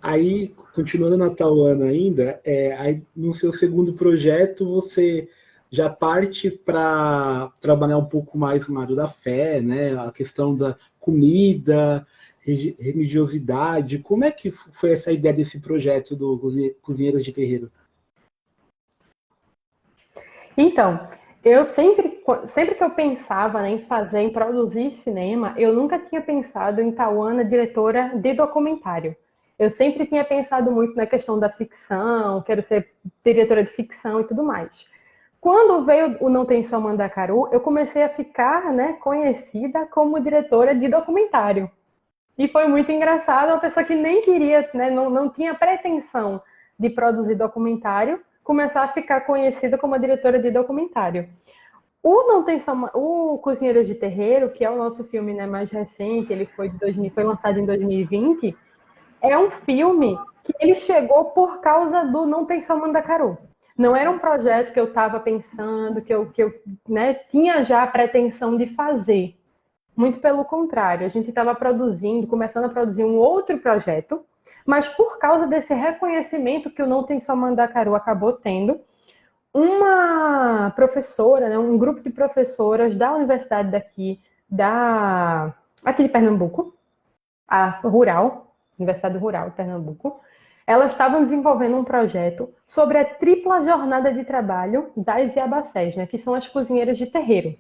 Aí, continuando na Tauana ainda, aí no seu segundo projeto você já parte para trabalhar um pouco mais no lado da fé, né? A questão da comida, religiosidade. Como é que foi essa ideia desse projeto do Cozinheiros de Terreiro? Então, eu sempre que eu pensava, né, em produzir cinema, eu nunca tinha pensado em Tauana, diretora de documentário. Eu sempre tinha pensado muito na questão da ficção, quero ser diretora de ficção e tudo mais. Quando veio o Não Tem Só Mandacaru, eu comecei a ficar, né, conhecida como diretora de documentário. E foi muito engraçado, uma pessoa que nem queria, né, não tinha pretensão de produzir documentário, começar a ficar conhecida como a diretora de documentário. O Cozinheiras de Terreiro, que é o nosso filme, né, mais recente, ele foi lançado em 2020, é um filme que ele chegou por causa do Não Tem Só Mandacaru. Não era um projeto que eu estava pensando, que eu né, tinha já a pretensão de fazer. Muito pelo contrário, a gente estava começando a produzir um outro projeto, mas por causa desse reconhecimento que o Não Tem Só Mandacaru acabou tendo, uma professora, né, um grupo de professoras da universidade aqui de Pernambuco, a Universidade Rural de Pernambuco, elas estavam desenvolvendo um projeto sobre a tripla jornada de trabalho das Iabacés, né, que são as cozinheiras de terreiro.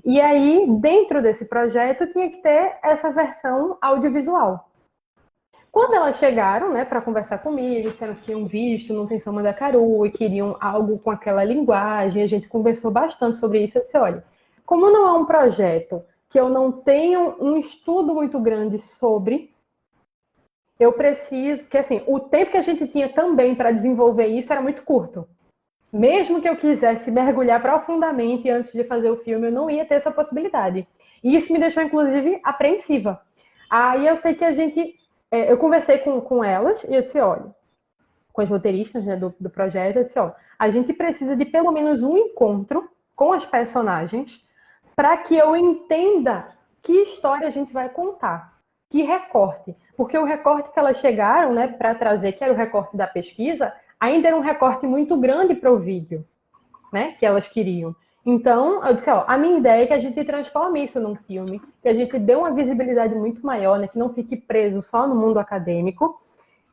E aí, dentro desse projeto, tinha que ter essa versão audiovisual. Quando elas chegaram, né, para conversar comigo, disseram que tinham visto Não Tem Só Mandacaru e queriam algo com aquela linguagem, a gente conversou bastante sobre isso. Eu disse, olha, como não é um projeto que eu não tenho um estudo muito grande sobre, eu preciso, porque assim, o tempo que a gente tinha também para desenvolver isso era muito curto. Mesmo que eu quisesse mergulhar profundamente antes de fazer o filme, eu não ia ter essa possibilidade. E isso me deixou, inclusive, apreensiva. Aí eu sei que eu conversei com elas e eu disse, olha, com as roteiristas, né, do projeto, eu disse, olha, a gente precisa de pelo menos um encontro com as personagens para que eu entenda que história a gente vai contar, que recorte. Porque o recorte que elas chegaram, né, para trazer, que era o recorte da pesquisa, ainda era um recorte muito grande para o vídeo, né, que elas queriam. Então, eu disse, a minha ideia é que a gente transforme isso num filme, que a gente dê uma visibilidade muito maior, né, que não fique preso só no mundo acadêmico.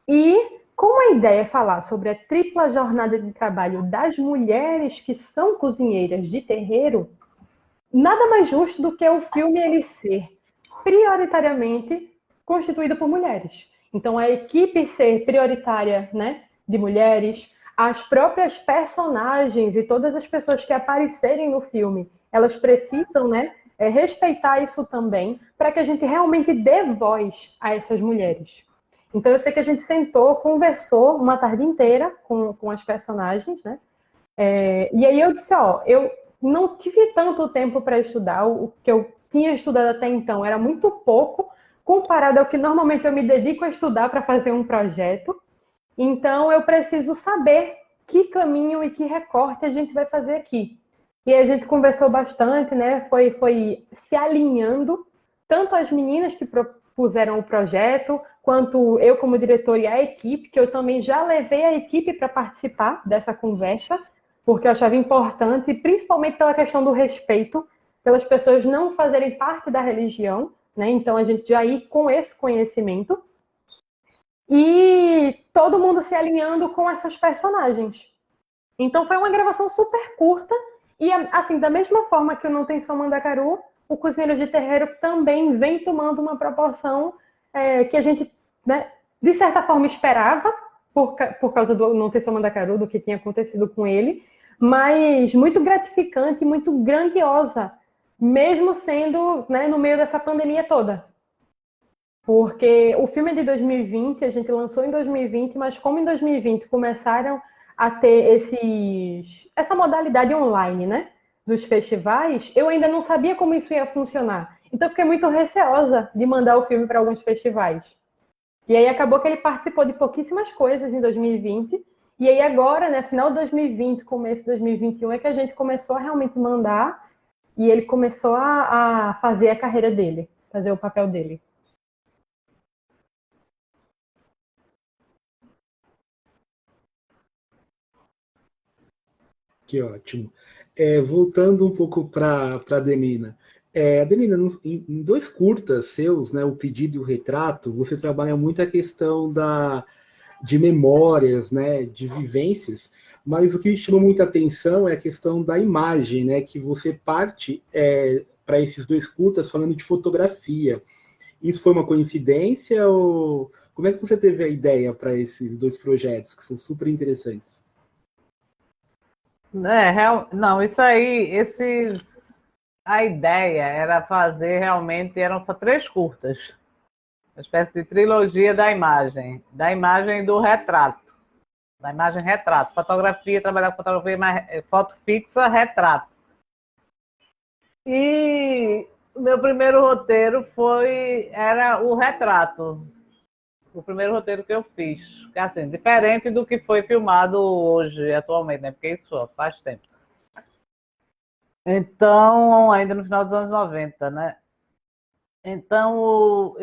E como a ideia é falar sobre a tripla jornada de trabalho das mulheres que são cozinheiras de terreiro, nada mais justo do que o filme ele ser prioritariamente constituído por mulheres. Então, a equipe ser prioritária, né, de mulheres, as próprias personagens e todas as pessoas que aparecerem no filme, elas precisam, né, respeitar isso também, para que a gente realmente dê voz a essas mulheres. Então, eu sei que a gente sentou, conversou uma tarde inteira com as personagens, né? E aí eu disse, eu não tive tanto tempo para estudar, o que eu tinha estudado até então era muito pouco, comparado ao que normalmente eu me dedico a estudar para fazer um projeto. Então, eu preciso saber que caminho e que recorte a gente vai fazer aqui. E a gente conversou bastante, né? Foi se alinhando, tanto as meninas que propuseram o projeto, quanto eu como diretor e a equipe, que eu também já levei a equipe para participar dessa conversa, porque eu achava importante, principalmente pela questão do respeito, pelas pessoas não fazerem parte da religião, né? Então, a gente já ir com esse conhecimento. E todo mundo se alinhando com essas personagens. Então foi uma gravação super curta e, assim, da mesma forma que o Não Tem Só Mandacaru, o Cozinheiro de Terreiro também vem tomando uma proporção que a gente, né, de certa forma esperava por causa do Não Tem Só Mandacaru, do que tinha acontecido com ele, mas muito gratificante, muito grandiosa, mesmo sendo, né, no meio dessa pandemia toda. Porque o filme é de 2020, a gente lançou em 2020, mas como em 2020 começaram a ter essa modalidade online, né, dos festivais, eu ainda não sabia como isso ia funcionar. Então eu fiquei muito receosa de mandar o filme para alguns festivais. E aí acabou que ele participou de pouquíssimas coisas em 2020, e aí agora, né, final de 2020, começo de 2021, é que a gente começou a realmente mandar, e ele começou a fazer a carreira dele, fazer o papel dele. Que ótimo. Voltando um pouco para a Denina. Denina, em dois curtas seus, né, o Pedido e o Retrato, você trabalha muito a questão de memórias, né, de vivências, mas o que chamou muita atenção é a questão da imagem, né, que você parte para esses dois curtas falando de fotografia. Isso foi uma coincidência ou como é que você teve a ideia para esses dois projetos, que são super interessantes? Não, isso aí, a ideia era fazer realmente, eram três curtas, uma espécie de trilogia da imagem e do retrato, da imagem retrato, fotografia, trabalhar com fotografia, mas foto fixa, retrato. E o meu primeiro roteiro era o retrato, o primeiro roteiro que eu fiz, que assim, diferente do que foi filmado hoje, atualmente, né? Porque isso faz tempo. Então, ainda no final dos anos 90, né? Então,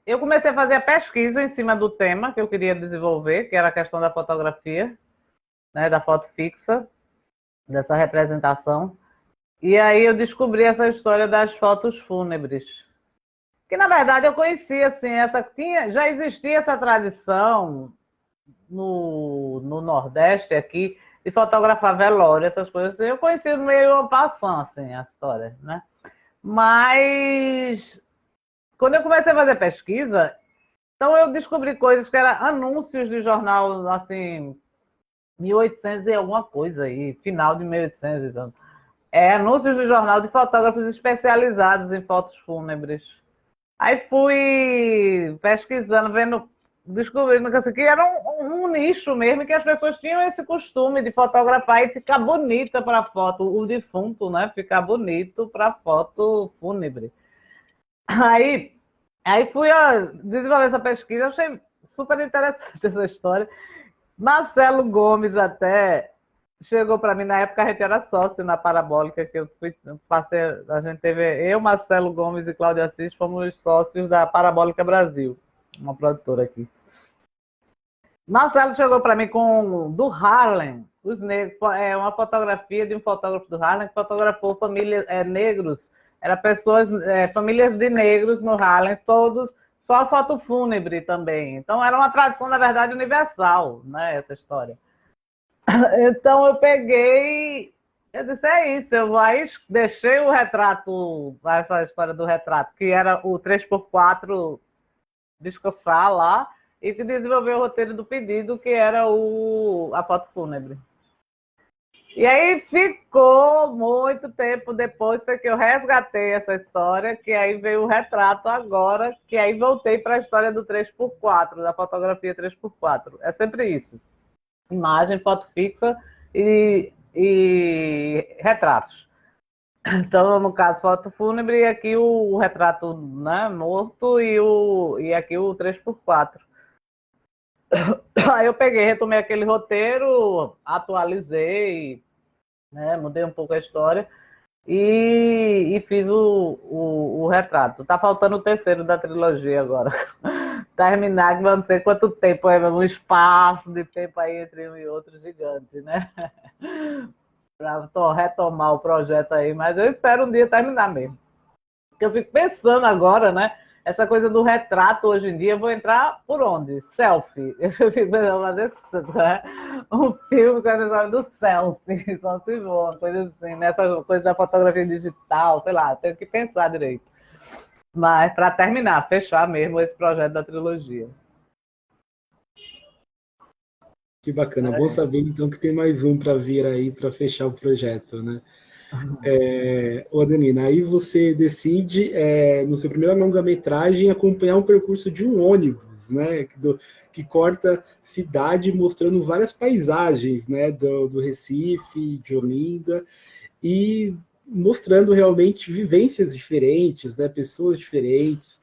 eu comecei a fazer a pesquisa em cima do tema que eu queria desenvolver, que era a questão da fotografia, né, da foto fixa, dessa representação. E aí eu descobri essa história das fotos fúnebres. Que, na verdade, eu conhecia, assim, já existia essa tradição no Nordeste aqui, de fotografar velório, essas coisas assim. Eu conhecia meio passando, assim, a história, né? Mas, quando eu comecei a fazer pesquisa, então eu descobri coisas que eram anúncios de jornal, assim, 1800 e alguma coisa aí, final de 1800 e tanto. Anúncios de jornal de fotógrafos especializados em fotos fúnebres. Aí fui pesquisando, descobrindo que era um nicho mesmo, que as pessoas tinham esse costume de fotografar e ficar bonita para a foto, o defunto, né? Ficar bonito para a foto fúnebre. Aí fui desenvolver essa pesquisa, achei super interessante essa história. Marcelo Gomes até chegou para mim, na época a gente era sócio na Parabólica, que a gente teve, eu, Marcelo Gomes e Cláudia Assis, fomos sócios da Parabólica Brasil, uma produtora aqui. Marcelo chegou para mim do Harlem, os negros, uma fotografia de um fotógrafo do Harlem que fotografou famílias negros, famílias de negros no Harlem, todos, só foto fúnebre também. Então era uma tradição, na verdade, universal, né, essa história. Então eu peguei, eu disse, isso, eu aí deixei o retrato, essa história do retrato, que era o 3x4 descansar lá, e que desenvolveu o roteiro do pedido, que era a foto fúnebre. E aí ficou muito tempo depois, foi que eu resgatei essa história, que aí veio o retrato agora, que aí voltei para a história do 3x4, da fotografia 3x4. É sempre isso. Imagem, foto fixa e retratos. Então, no caso, foto fúnebre, e aqui o retrato, né, morto e aqui o 3x4. Aí eu peguei, retomei aquele roteiro, atualizei, né, mudei um pouco a história e fiz o retrato. Tá faltando o terceiro da trilogia agora. Terminar, que não sei quanto tempo, é um espaço de tempo aí entre um e outro gigante, né? Para retomar o projeto aí, mas eu espero um dia terminar mesmo. Porque eu fico pensando agora, né? Essa coisa do retrato hoje em dia, eu vou entrar por onde? Selfie. Eu fico pensando fazer, né, um filme com essa história do selfie, só se for, uma coisa assim, nessa coisa da fotografia digital, sei lá, tenho que pensar direito. Mas para terminar, fechar mesmo esse projeto da trilogia. Que bacana. Bom saber, então, que tem mais um para vir aí para fechar o projeto, né? Ô, Adelina, aí você decide, no seu primeiro longa-metragem, acompanhar um percurso de um ônibus, né? Que corta cidade, mostrando várias paisagens, né? Do Recife, de Olinda, e mostrando realmente vivências diferentes, né? Pessoas diferentes.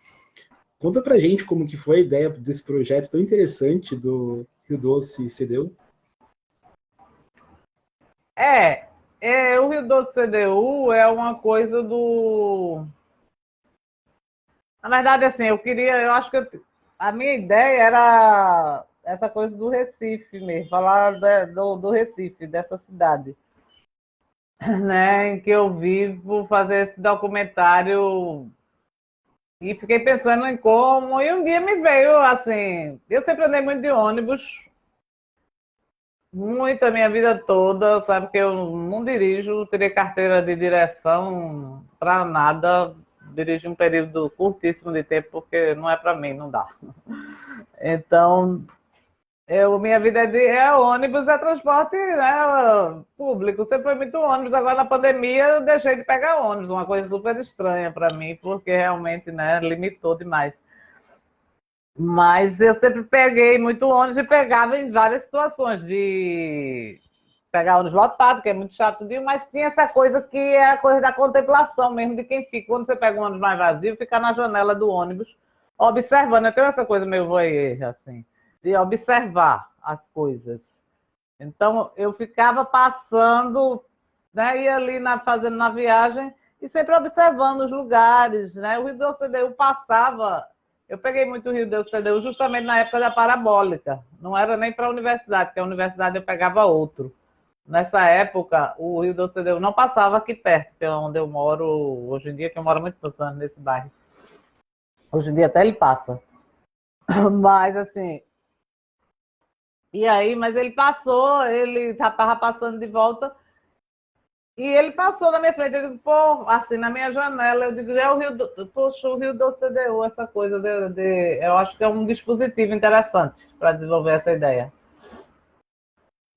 Conta pra gente como que foi a ideia desse projeto tão interessante do Rio Doce CDU. O Rio Doce CDU é uma coisa do... Na verdade, assim, eu acho que a minha ideia era essa coisa do Recife mesmo, falar do Recife, dessa cidade, né, em que eu vivo, fazer esse documentário. E fiquei pensando em como, e um dia me veio assim, eu sempre andei muito de ônibus, muito a minha vida toda, sabe que eu não dirijo, teria carteira de direção para nada, dirijo um período curtíssimo de tempo, porque não é para mim, não dá. Então, minha vida é ônibus, é transporte, né, público, sempre foi muito ônibus. Agora na pandemia eu deixei de pegar ônibus, uma coisa super estranha para mim, porque realmente, né, limitou demais. Mas eu sempre peguei muito ônibus e pegava em várias situações de pegar ônibus lotado, que é muito chato, mas tinha essa coisa que é a coisa da contemplação mesmo, de quem fica. Quando você pega um ônibus mais vazio, fica na janela do ônibus, observando. Eu tenho essa coisa meio voyeur, assim, de observar as coisas. Então, eu ficava passando, né, ia ali fazendo na viagem e sempre observando os lugares, né? O Rio do CDU passava... Eu peguei muito o Rio do CDU justamente na época da parabólica. Não era nem para a universidade, porque a universidade eu pegava outro. Nessa época, o Rio do CDU não passava aqui perto, que é onde eu moro hoje em dia, que eu moro muitos anos nesse bairro. Hoje em dia até ele passa. Mas, assim... E aí, mas ele passou, ele já estava passando de volta, e ele passou na minha frente, eu digo, pô, assim, na minha janela, eu digo, é o Rio do... Poxa, o Rio do CDU, essa coisa eu acho que é um dispositivo interessante para desenvolver essa ideia.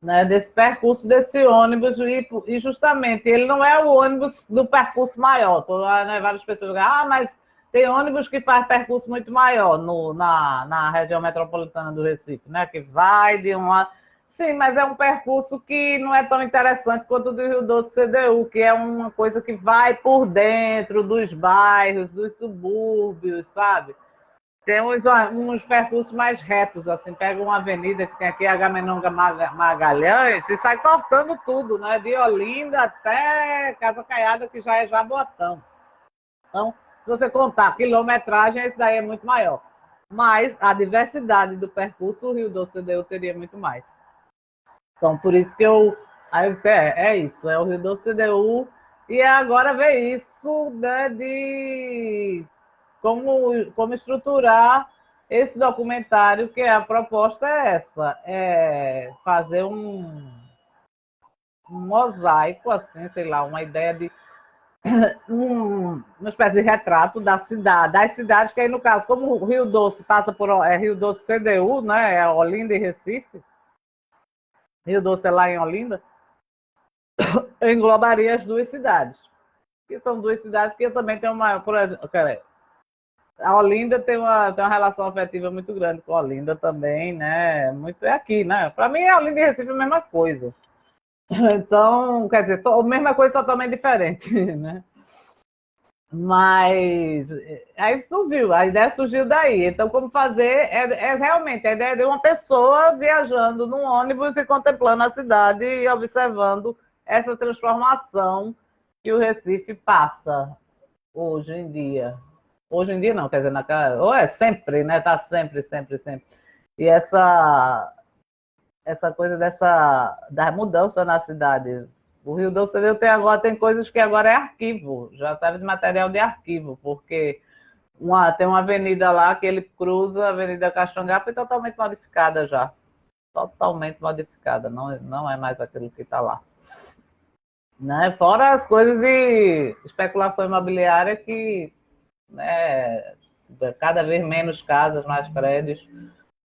Né, desse percurso desse ônibus, e justamente, ele não é o ônibus do percurso maior. Né, várias pessoas dizem, mas tem ônibus que faz percurso muito maior na região metropolitana do Recife, né, que vai de uma... Sim, mas é um percurso que não é tão interessante quanto o do Rio Doce CDU, que é uma coisa que vai por dentro dos bairros, dos subúrbios, sabe? Tem uns percursos mais retos, assim, pega uma avenida que tem aqui, Agamenonga Magalhães, e sai cortando tudo, né? De Olinda até Casa Caiada, que já é Jaboatão. Então, se você contar a quilometragem, esse daí é muito maior. Mas a diversidade do percurso, o Rio Doce CDU teria muito mais. Então, por isso que aí eu disse, é isso, é o Rio Doce CDU, e agora vê isso, né, de como estruturar esse documentário, que a proposta é essa, é fazer um mosaico, assim, sei lá, uma ideia de uma espécie de retrato da cidade, das cidades, que aí, no caso, como o Rio Doce passa por Rio Doce CDU, né? É Olinda e Recife. Rio Doce é lá em Olinda. Eu englobaria as duas cidades. Que são duas cidades que eu também tenho uma. Por exemplo, a Olinda tem uma relação afetiva muito grande com a Olinda também, né? Muito é aqui, né? Para mim, a Olinda e Recife é a mesma coisa. Então, quer dizer, a mesma coisa, totalmente diferente, né? Mas aí surgiu, a ideia surgiu daí. Então, como fazer é realmente a ideia de uma pessoa viajando num ônibus e contemplando a cidade e observando essa transformação que o Recife passa hoje em dia. Hoje em dia não, quer dizer, ou é sempre, né? Tá sempre, sempre, sempre. E essa coisa da mudança na cidade. O Rio Doce tem coisas que agora é arquivo, já serve de material de arquivo, porque tem uma avenida lá que ele cruza, a Avenida Caxangá, foi totalmente modificada já. Totalmente modificada, não é mais aquilo que está lá. Né? Fora as coisas de especulação imobiliária que, né, cada vez menos casas, mais prédios.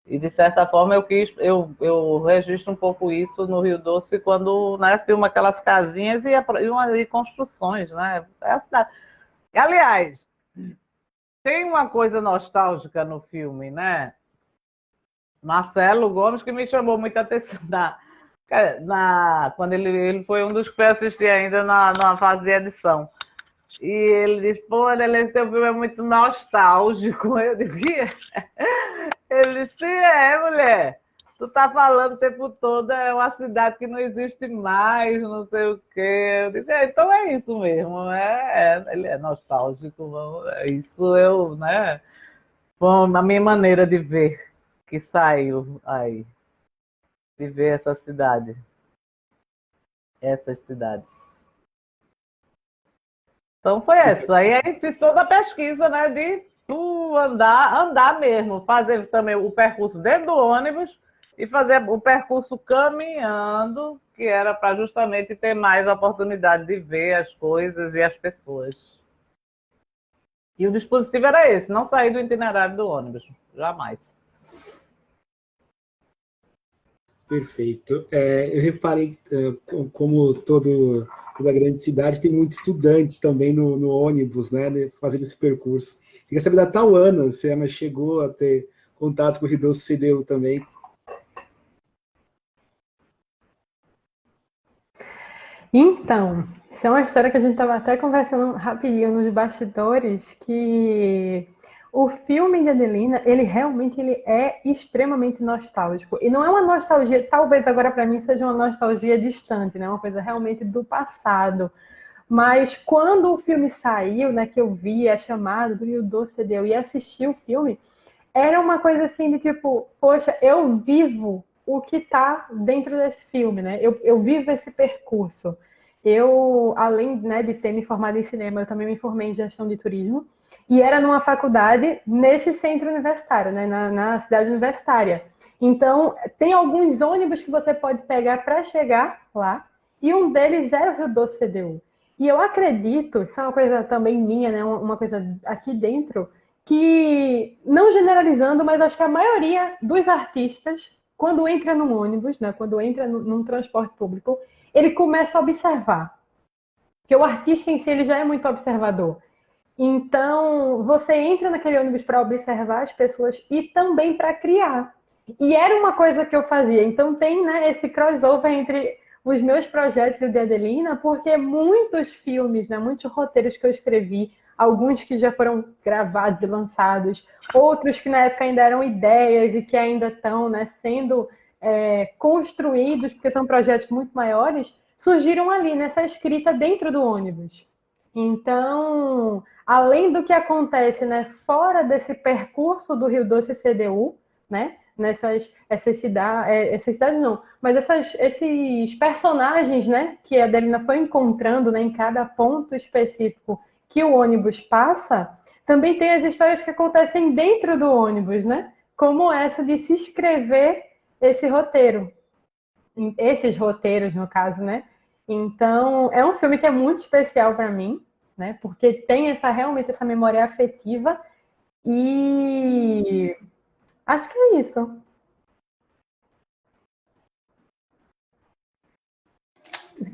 E, de certa forma, eu registro um pouco isso no Rio Doce quando, né, filmo aquelas casinhas e construções, né? É a cidade. Aliás, tem uma coisa nostálgica no filme, né? Marcelo Gomes, que me chamou muita atenção quando ele foi um dos que foi assistir ainda na fase de edição. E ele diz, pô, esse teu filme é muito nostálgico. Eu digo, que é? Ele disse, mulher, tu tá falando o tempo todo, é uma cidade que não existe mais, não sei o quê. Eu disse, então é isso mesmo, ele é nostálgico, isso né? Bom, a minha maneira de ver que saiu aí, de ver essa cidade, essas cidades. Então foi isso. Aí fiz toda a pesquisa, né, de andar mesmo, fazer também o percurso dentro do ônibus e fazer o percurso caminhando, que era para justamente ter mais oportunidade de ver as coisas e as pessoas. E o dispositivo era esse, não sair do itinerário do ônibus, jamais. Perfeito. Eu reparei como toda grande cidade tem muitos estudantes também no ônibus, né, fazendo esse percurso. Queria saber da Tauana, se ela chegou a ter contato com o Rio Doce CDU também. Então, isso é uma história que a gente estava até conversando rapidinho nos bastidores, que o filme de Adelina, ele realmente é extremamente nostálgico. E não é uma nostalgia, talvez agora para mim seja uma nostalgia distante, né? Uma coisa realmente do passado. Mas quando o filme saiu, né, que eu vi a chamada do Rio Doce CDU e assisti o filme, era uma coisa assim de tipo, poxa, eu vivo o que está dentro desse filme, né? Eu vivo esse percurso. Eu, além, né, de ter me formado em cinema, eu também me formei em gestão de turismo e era numa faculdade nesse centro universitário, né, na cidade universitária. Então, tem alguns ônibus que você pode pegar para chegar lá e um deles era o Rio Doce CDU. E eu acredito, isso é uma coisa também minha, né, uma coisa aqui dentro, que, não generalizando, mas acho que a maioria dos artistas, quando entra num ônibus, né, quando entra num transporte público, ele começa a observar. Porque o artista em si, ele já é muito observador. Então, você entra naquele ônibus para observar as pessoas e também para criar. E era uma coisa que eu fazia. Então, tem, né, esse crossover entre os meus projetos e o de Adelina, porque muitos filmes, né, muitos roteiros que eu escrevi, alguns que já foram gravados e lançados, outros que na época ainda eram ideias e que ainda estão, né, sendo construídos, porque são projetos muito maiores, surgiram ali nessa escrita dentro do ônibus. Então, além do que acontece, né, fora desse percurso do Rio Doce CDU, né, essas cidades não, mas esses personagens, né, que a Adelina foi encontrando, né, em cada ponto específico que o ônibus passa, também tem as histórias que acontecem dentro do ônibus, né, como essa de se escrever esse roteiro, esses roteiros, no caso, né. Então, é um filme que é muito especial para mim, né? Porque tem realmente essa memória afetiva e acho que é isso.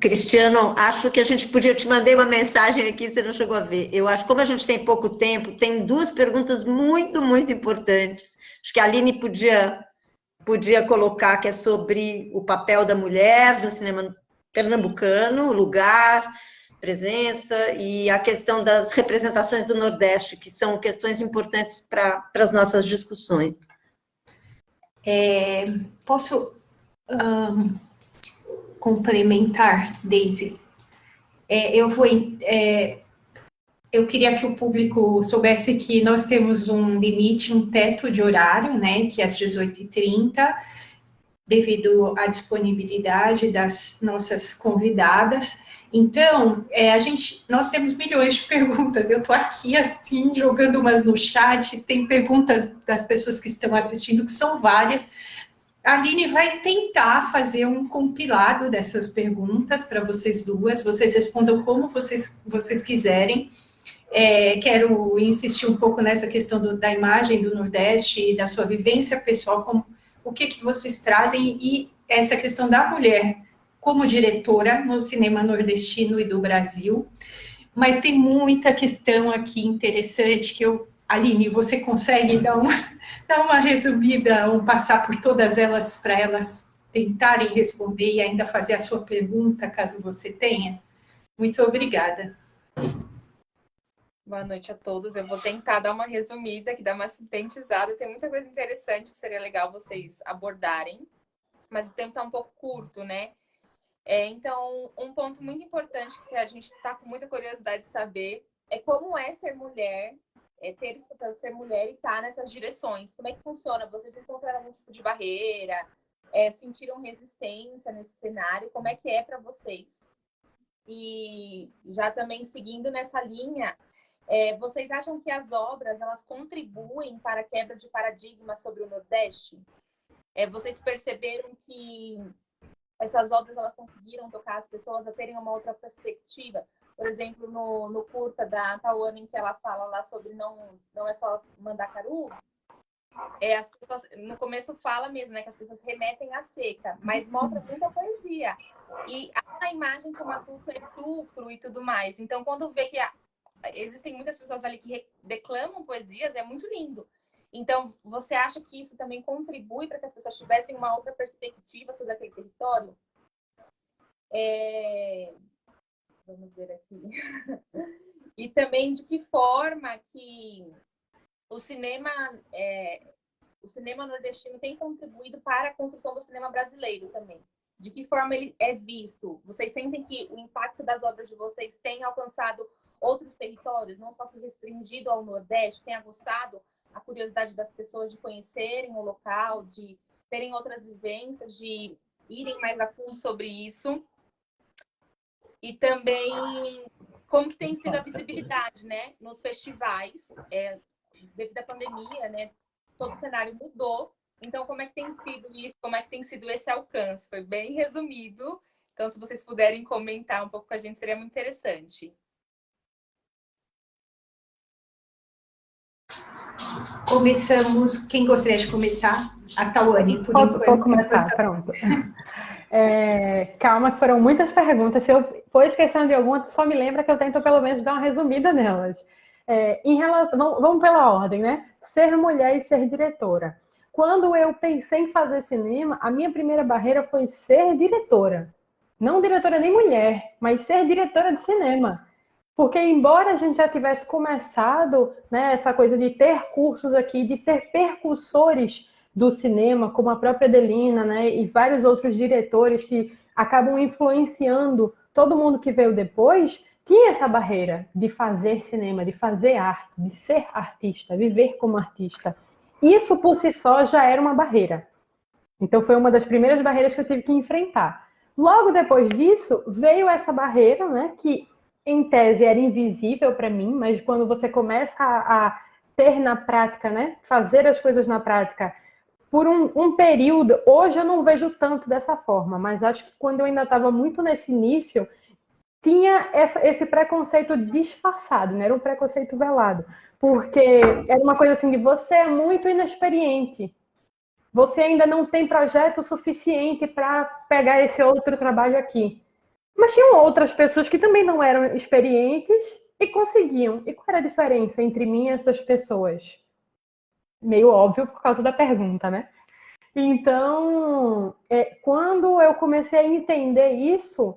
Cristiano, acho que a gente podia, te mandei uma mensagem aqui, você não chegou a ver. Eu acho que como a gente tem pouco tempo, tem duas perguntas muito, muito importantes. Acho que a Aline podia colocar, que é sobre o papel da mulher no cinema pernambucano, lugar, presença, e a questão das representações do Nordeste, que são questões importantes para as nossas discussões. Posso complementar, Daisy? Eu queria que o público soubesse que nós temos um limite, um teto de horário, né, que é às 18h30, devido à disponibilidade das nossas convidadas. Então, nós temos milhões de perguntas. Eu estou aqui, assim, jogando umas no chat, tem perguntas das pessoas que estão assistindo, que são várias. A Aline vai tentar fazer um compilado dessas perguntas para vocês duas, vocês respondam como vocês quiserem. Quero insistir um pouco nessa questão da imagem do Nordeste e da sua vivência pessoal, o que vocês trazem, e essa questão da mulher como diretora no cinema nordestino e do Brasil. Mas tem muita questão aqui interessante que Aline, você consegue dar uma resumida, passar por todas elas para elas tentarem responder e ainda fazer a sua pergunta, caso você tenha? Muito obrigada. Boa noite a todos. Eu vou tentar dar uma resumida, que dá uma sintetizada. Tem muita coisa interessante que seria legal vocês abordarem, mas o tempo está um pouco curto, né? Então, um ponto muito importante que a gente está com muita curiosidade de saber é como é ser mulher, ter esse papel de ser mulher e estar nessas direções. Como é que funciona? Vocês encontraram algum tipo de barreira? Sentiram resistência nesse cenário? Como é que é para vocês? E já também seguindo nessa linha, vocês acham que as obras elas contribuem para a quebra de paradigma sobre o Nordeste? Vocês perceberam que essas obras elas conseguiram tocar as pessoas a terem uma outra perspectiva? Por exemplo, no curta da Tawane, em que ela fala lá sobre não é só Mandacaru, as pessoas, no começo fala mesmo, né, que as pessoas remetem à seca, mas mostra muita poesia. E a imagem que o Matuto é fulcro e tudo mais. Então, quando vê que existem muitas pessoas ali que declamam poesias, é muito lindo. Então, você acha que isso também contribui para que as pessoas tivessem uma outra perspectiva sobre aquele território? Vamos ver aqui. E também de que forma que o cinema nordestino tem contribuído para a construção do cinema brasileiro também. De que forma ele é visto? Vocês sentem que o impacto das obras de vocês tem alcançado outros territórios, não só se restringido ao Nordeste, tem aguçado a curiosidade das pessoas de conhecerem o local, de terem outras vivências, de irem mais a fundo sobre isso? E também como que tem sido a visibilidade, né, nos festivais, devido à pandemia, né, todo o cenário mudou. Então, como é que tem sido isso? Como é que tem sido esse alcance? Foi bem resumido. Então, se vocês puderem comentar um pouco com a gente, seria muito interessante. Começamos. Quem gostaria de começar? A Tawane, por enquanto. Posso começar, pronto. Calma, que foram muitas perguntas. Se eu for esquecendo de alguma, só me lembra que eu tento pelo menos dar uma resumida nelas. Em relação, vamos pela ordem, né? Ser mulher e ser diretora. Quando eu pensei em fazer cinema, a minha primeira barreira foi ser diretora. Não diretora nem mulher, mas ser diretora de cinema. Porque embora a gente já tivesse começado, né, essa coisa de ter cursos aqui, de ter percussores do cinema, como a própria Adelina, né, e vários outros diretores que acabam influenciando todo mundo que veio depois, tinha essa barreira de fazer cinema, de fazer arte, de ser artista, viver como artista. Isso por si só já era uma barreira. Então foi uma das primeiras barreiras que eu tive que enfrentar. Logo depois disso, veio essa barreira, né, que em tese era invisível para mim, mas quando você começa a ter na prática, né, fazer as coisas na prática, por um período, hoje eu não vejo tanto dessa forma, mas acho que quando eu ainda estava muito nesse início, tinha esse preconceito disfarçado, né? Era um preconceito velado, porque era uma coisa assim de você é muito inexperiente, você ainda não tem projeto suficiente para pegar esse outro trabalho aqui. Mas tinham outras pessoas que também não eram experientes e conseguiam. E qual era a diferença entre mim e essas pessoas? Meio óbvio por causa da pergunta, né? Então, quando eu comecei a entender isso,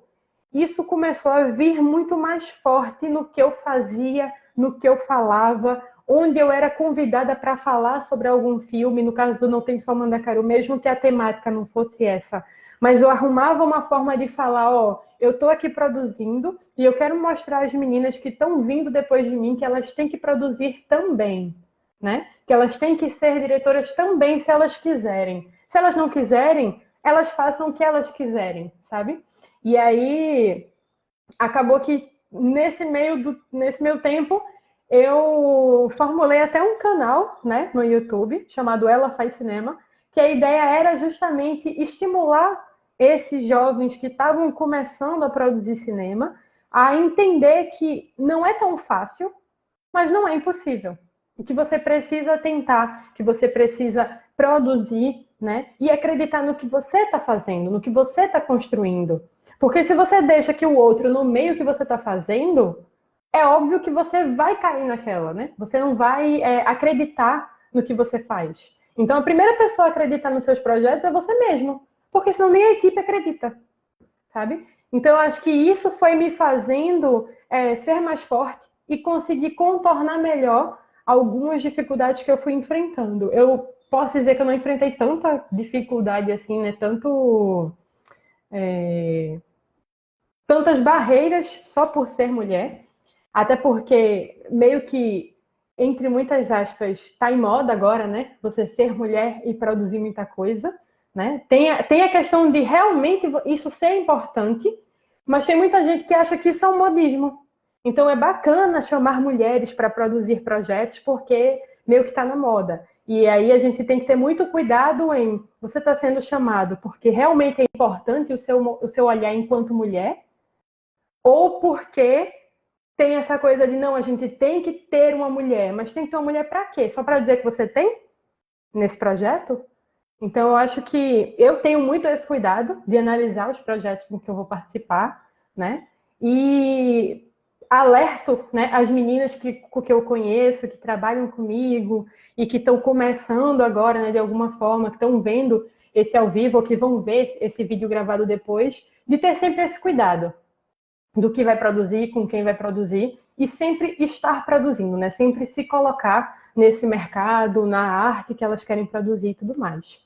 isso começou a vir muito mais forte no que eu fazia, no que eu falava, onde eu era convidada para falar sobre algum filme, no caso do Não Tem Só Mandacaru, mesmo que a temática não fosse essa. Mas eu arrumava uma forma de falar, ó, eu estou aqui produzindo e eu quero mostrar às meninas que estão vindo depois de mim que elas têm que produzir também, né? Que elas têm que ser diretoras também se elas quiserem. Se elas não quiserem, elas façam o que elas quiserem, sabe? E aí, acabou que nesse meio tempo, eu formulei até um canal, né, no YouTube, chamado Ela Faz Cinema, que a ideia era justamente estimular esses jovens que estavam começando a produzir cinema a entender que não é tão fácil, mas não é impossível. E que você precisa tentar, que você precisa produzir, né? E acreditar no que você está fazendo, no que você está construindo. Porque se você deixa que o outro no meio que você está fazendo, é óbvio que você vai cair naquela, né? Você não vai acreditar no que você faz. Então, a primeira pessoa a acreditar nos seus projetos é você mesmo. Porque senão nem a equipe acredita, sabe? Então, eu acho que isso foi me fazendo ser mais forte e conseguir contornar melhor algumas dificuldades que eu fui enfrentando. Eu posso dizer que eu não enfrentei tanta dificuldade assim, né? Tantas barreiras só por ser mulher, até porque meio que, entre muitas aspas, está em moda agora, né? Você ser mulher e produzir muita coisa, né? Tem a questão de realmente isso ser importante, mas tem muita gente que acha que isso é um modismo. Então é bacana chamar mulheres para produzir projetos, porque meio que está na moda. E aí a gente tem que ter muito cuidado em você está sendo chamado porque realmente é importante o seu olhar enquanto mulher, ou porque tem essa coisa de não, a gente tem que ter uma mulher, mas tem que ter uma mulher para quê? Só para dizer que você tem nesse projeto? Então eu acho que eu tenho muito esse cuidado de analisar os projetos em que eu vou participar, né? E alerto, né, as meninas que eu conheço, que trabalham comigo e que estão começando agora, né, de alguma forma, que estão vendo esse ao vivo ou que vão ver esse vídeo gravado depois, de ter sempre esse cuidado do que vai produzir, com quem vai produzir, e sempre estar produzindo, né? Sempre se colocar nesse mercado, na arte que elas querem produzir e tudo mais.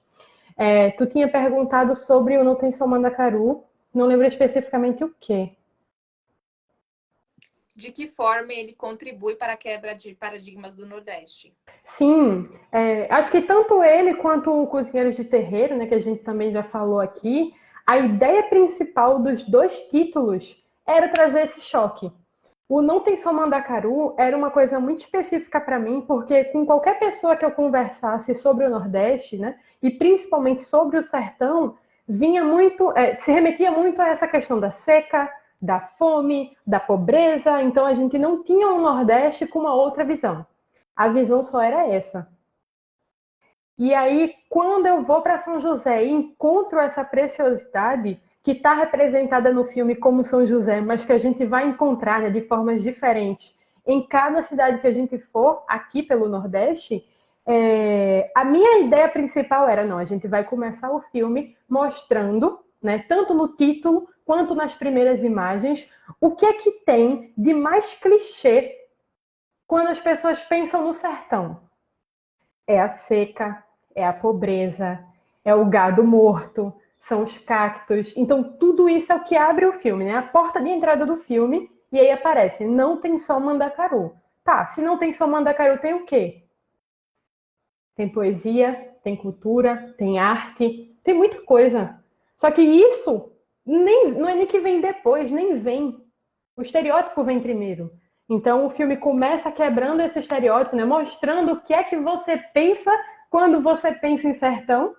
Tu tinha perguntado sobre o Não Tem Só Mandacaru, não lembro especificamente o quê. De que forma ele contribui para a quebra de paradigmas do Nordeste? Sim, acho que tanto ele quanto o Cozinheiros de Terreiro, né, que a gente também já falou aqui, a ideia principal dos dois títulos era trazer esse choque. O Não Tem Só Mandacaru era uma coisa muito específica para mim, porque com qualquer pessoa que eu conversasse sobre o Nordeste, né, e principalmente sobre o sertão, vinha muito, se remetia muito a essa questão da seca, da fome, da pobreza. Então a gente não tinha um Nordeste com uma outra visão. A visão só era essa. E aí, quando eu vou para São José e encontro essa preciosidade que está representada no filme como São José, mas que a gente vai encontrar, né, de formas diferentes em cada cidade que a gente for aqui pelo Nordeste, a minha ideia principal era, não, a gente vai começar o filme mostrando, né, tanto no título quanto nas primeiras imagens, o que é que tem de mais clichê quando as pessoas pensam no sertão. É a seca, é a pobreza, é o gado morto, são os cactos. Então, tudo isso é o que abre o filme, né? A porta de entrada do filme, e aí aparece, Não Tem Só Mandacaru. Tá, se não tem só Mandacaru, tem o quê? Tem poesia, tem cultura, tem arte, tem muita coisa. Só que isso não é nem que vem depois, nem vem. O estereótipo vem primeiro. Então, o filme começa quebrando esse estereótipo, né? Mostrando o que é que você pensa quando você pensa em sertão,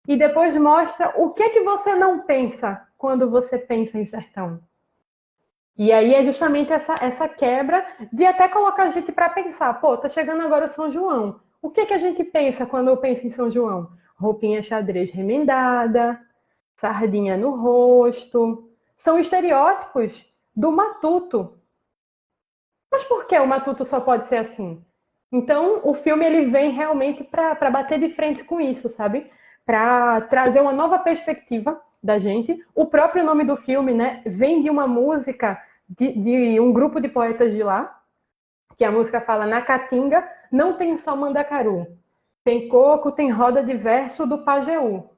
e depois mostra o que é que você não pensa quando você pensa em sertão. E aí é justamente essa quebra de até colocar a gente para pensar, pô, tá chegando agora o São João. O que que a gente pensa quando eu penso em São João? Roupinha xadrez remendada, sardinha no rosto. São estereótipos do matuto. Mas por que o matuto só pode ser assim? Então, o filme ele vem realmente para bater de frente com isso, sabe? Para trazer uma nova perspectiva da gente. O próprio nome do filme, né, vem de uma música de um grupo de poetas de lá, que a música fala: na Caatinga não tem só mandacaru, tem coco, tem roda de verso do Pajeú.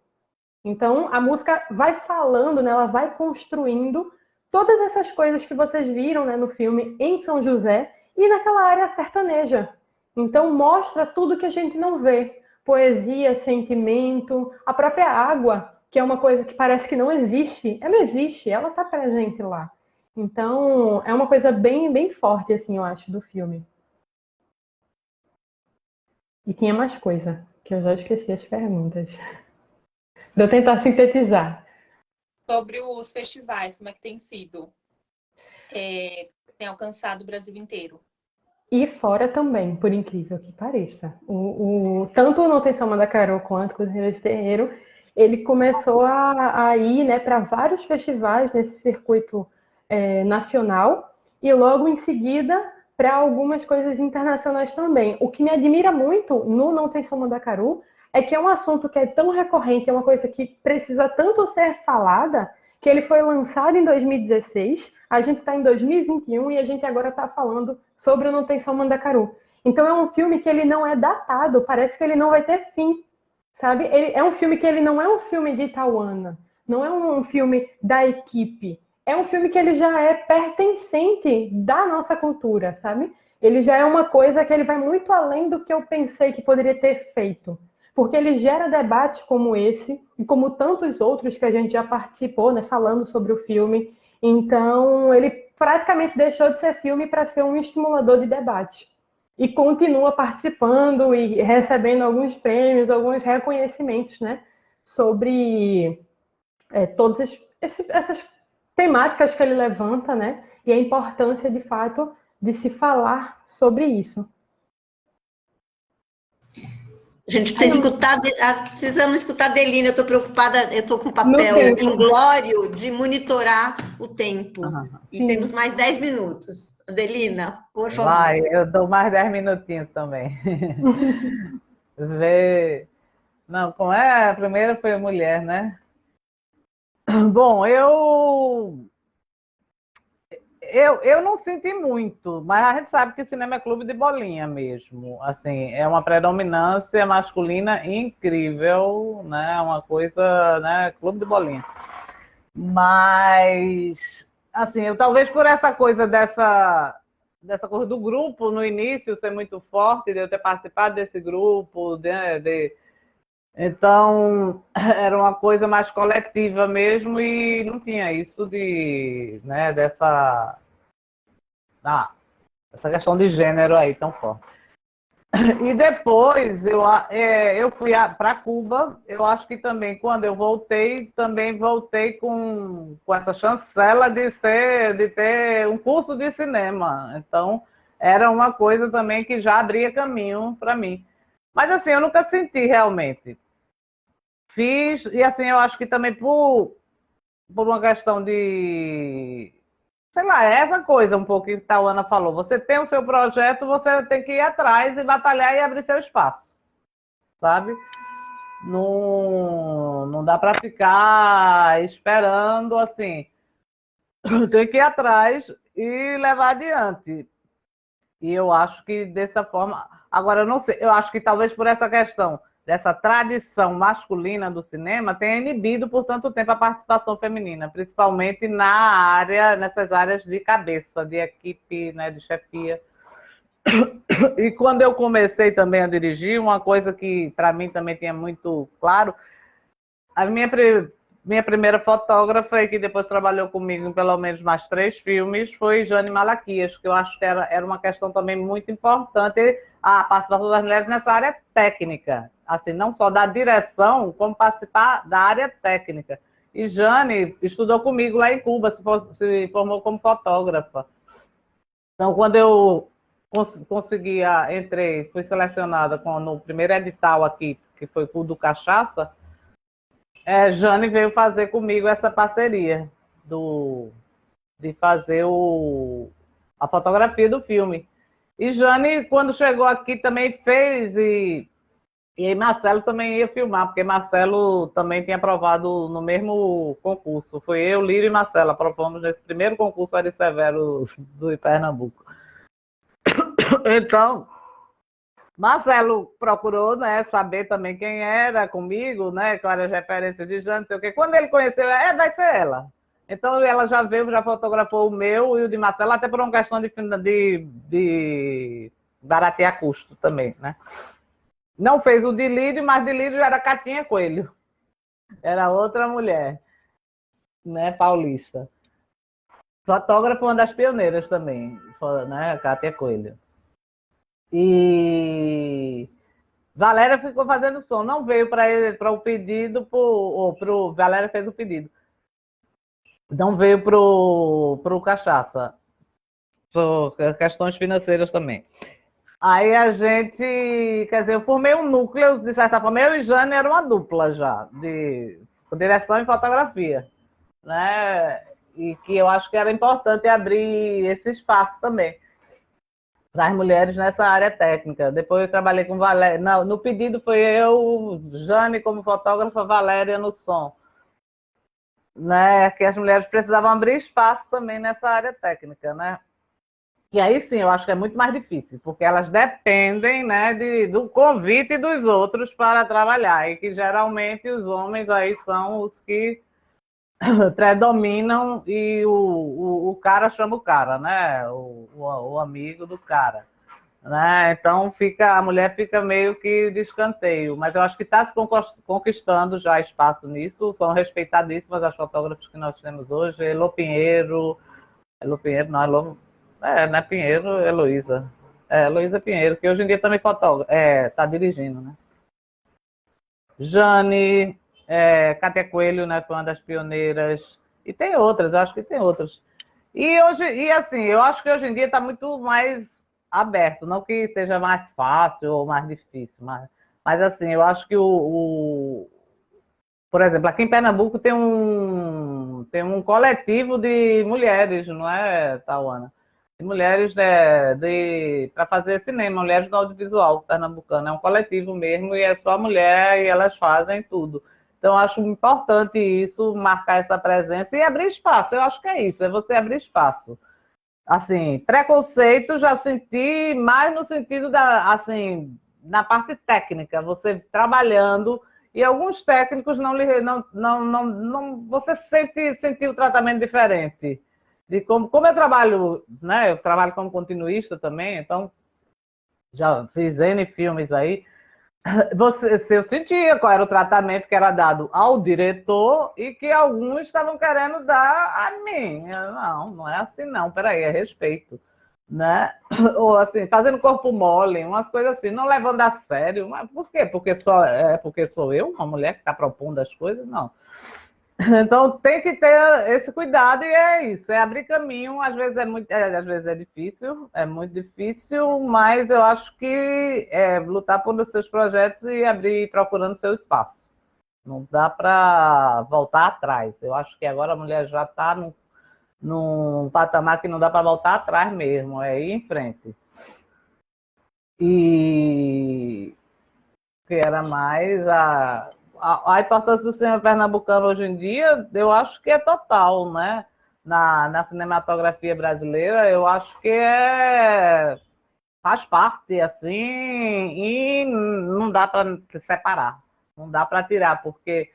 Então, a música vai falando, né, ela vai construindo todas essas coisas que vocês viram, né, no filme em São José e naquela área sertaneja. Então, mostra tudo que a gente não vê. Poesia, sentimento, a própria água, que é uma coisa que parece que não existe. Ela existe, ela está presente lá. Então, é uma coisa bem, bem forte, assim, eu acho, do filme. E tinha mais coisa, que eu já esqueci as perguntas. Vou tentar sintetizar. Sobre os festivais, como é que tem sido? Tem alcançado o Brasil inteiro. E fora também, por incrível que pareça. Tanto o Não Tem Só Mandacaru quanto o Rio de Terreiro, ele começou a ir, né, para vários festivais nesse circuito nacional e logo em seguida para algumas coisas internacionais também. O que me admira muito no Não Tem Só Mandacaru é que é um assunto que é tão recorrente, é uma coisa que precisa tanto ser falada, que ele foi lançado em 2016, a gente está em 2021 e a gente agora está falando sobre o Não Tem Só Mandacaru. Então é um filme que ele não é datado, parece que ele não vai ter fim, sabe? É um filme que ele não é um filme de Tauana, não é um filme da equipe, é um filme que ele já é pertencente da nossa cultura, sabe? Ele já é uma coisa que ele vai muito além do que eu pensei que poderia ter feito. Porque ele gera debates como esse, e como tantos outros que a gente já participou, né, falando sobre o filme. Então, ele praticamente deixou de ser filme para ser um estimulador de debate. E continua participando e recebendo alguns prêmios, alguns reconhecimentos, né, sobre todas essas temáticas que ele levanta, né, e a importância, de fato, de se falar sobre isso. A gente precisa precisamos escutar a Adelina, eu estou preocupada, eu estou com papel inglório de monitorar o tempo. E temos mais 10 minutos. Adelina, por favor. Vai, eu dou mais 10 minutinhos também. Não, como é? A primeira foi a mulher, né? Bom, eu não senti muito, mas a gente sabe que cinema é clube de bolinha mesmo. Assim, é uma predominância masculina incrível, né? Uma coisa, né? Clube de bolinha. Mas, assim, eu talvez por essa coisa dessa coisa do grupo no início ser muito forte, de eu ter participado desse grupo, então, era uma coisa mais coletiva mesmo e não tinha isso né, dessa questão de gênero aí tão forte. E depois eu fui para Cuba, eu acho que também quando eu voltei, também voltei com essa chancela de ter um curso de cinema. Então, era uma coisa também que já abria caminho para mim. Mas assim, eu nunca senti realmente. Fiz, e assim, eu acho que também por uma questão de, sei lá, essa coisa um pouco que a Tauana falou. Você tem o seu projeto, você tem que ir atrás e batalhar e abrir seu espaço, sabe? Não dá para ficar esperando, assim. Tem que ir atrás e levar adiante. E eu acho que dessa forma... Agora, eu não sei, eu acho que talvez por essa questão dessa tradição masculina do cinema tenha inibido por tanto tempo a participação feminina, principalmente nessas áreas de cabeça, de equipe, né, de chefia. E quando eu comecei também a dirigir, uma coisa que para mim também tinha muito claro, a minha primeira fotógrafa, e que depois trabalhou comigo em pelo menos mais 3 filmes, foi Jane Malaquias, que eu acho que era uma questão também muito importante, a participação das mulheres nessa área técnica. Assim, não só da direção, como participar da área técnica. E Jane estudou comigo lá em Cuba, se formou como fotógrafa. Então, quando eu entrei, fui selecionada no primeiro edital aqui, que foi o do Cachaça, Jane veio fazer comigo essa parceria de fazer a fotografia do filme. E Jane, quando chegou aqui, também fez, e aí Marcelo também ia filmar, porque Marcelo também tinha aprovado no mesmo concurso. Foi eu, Lírio e Marcelo, aprovamos nesse primeiro concurso Ari Severo do Pernambuco. Então, Marcelo procurou, né, saber também quem era comigo, né, quais eram as referências de Jane, não sei o quê. Quando ele conheceu, vai ser ela. Então, ela já veio, já fotografou o meu e o de Marcelo, até por uma questão de baratear custo também, né? Não fez o de Lírio, mas de Lírio era Catinha Coelho. Era outra mulher, né, paulista. Fotógrafa, uma das pioneiras também, né, Cátia Coelho. E Valéria ficou fazendo som, não veio para o pedido, Valéria fez o pedido. Não veio para o Cachaça, por questões financeiras também. Aí a gente, quer dizer, eu formei um núcleo, de certa forma, eu e Jane era uma dupla já, de direção e fotografia, né? E que eu acho que era importante abrir esse espaço também para as mulheres nessa área técnica. Depois eu trabalhei com Valéria, no pedido foi eu, Jane como fotógrafa, Valéria no som. Né, que as mulheres precisavam abrir espaço também nessa área técnica, né? E aí sim, eu acho que é muito mais difícil, porque elas dependem, né, do convite dos outros para trabalhar, e que geralmente os homens aí são os que predominam e o cara chama o cara, né? O amigo do cara. Né? Então a mulher fica meio que de escanteio, mas eu acho que está se conquistando já espaço nisso, são respeitadíssimas as fotógrafas que nós temos hoje, Elô Pinheiro, não é Pinheiro, Heloísa. Heloísa Pinheiro, que hoje em dia também está dirigindo, né? Jane, Cátia Coelho, né, foi uma das pioneiras, e tem outras, eu acho que tem outras. E assim, eu acho que hoje em dia está muito mais aberto, não que esteja mais fácil ou mais difícil, mas assim, eu acho que por exemplo, aqui em Pernambuco tem um coletivo de mulheres, não é, Tauana? De mulheres para fazer cinema, mulheres do audiovisual pernambucano, é um coletivo mesmo, e é só mulher, e elas fazem tudo. Então, eu acho importante isso, marcar essa presença e abrir espaço, eu acho que é isso, é você abrir espaço. Assim, preconceito já senti mais no sentido assim, na parte técnica, você trabalhando, e alguns técnicos você sentiu o tratamento diferente. De como eu trabalho, né? Eu trabalho como continuista também, então já fiz N filmes aí. Eu sentia qual era o tratamento que era dado ao diretor e que alguns estavam querendo dar a mim. Não é assim não, peraí, é respeito. Né? Ou assim, fazendo corpo mole, umas coisas assim, não levando a sério. Mas por quê? Porque sou eu, uma mulher que está propondo as coisas? Não. Então tem que ter esse cuidado, e é isso, é abrir caminho. Às vezes às vezes é muito difícil, mas eu acho que é lutar por seus projetos e abrir, procurando seu espaço. Não dá para voltar atrás. Eu acho que agora a mulher já está num patamar que não dá para voltar atrás mesmo, é ir em frente. E que era mais a importância do cinema pernambucano hoje em dia, eu acho que é total, né? Na cinematografia brasileira, eu acho que faz parte, assim, e não dá para separar, não dá para tirar, porque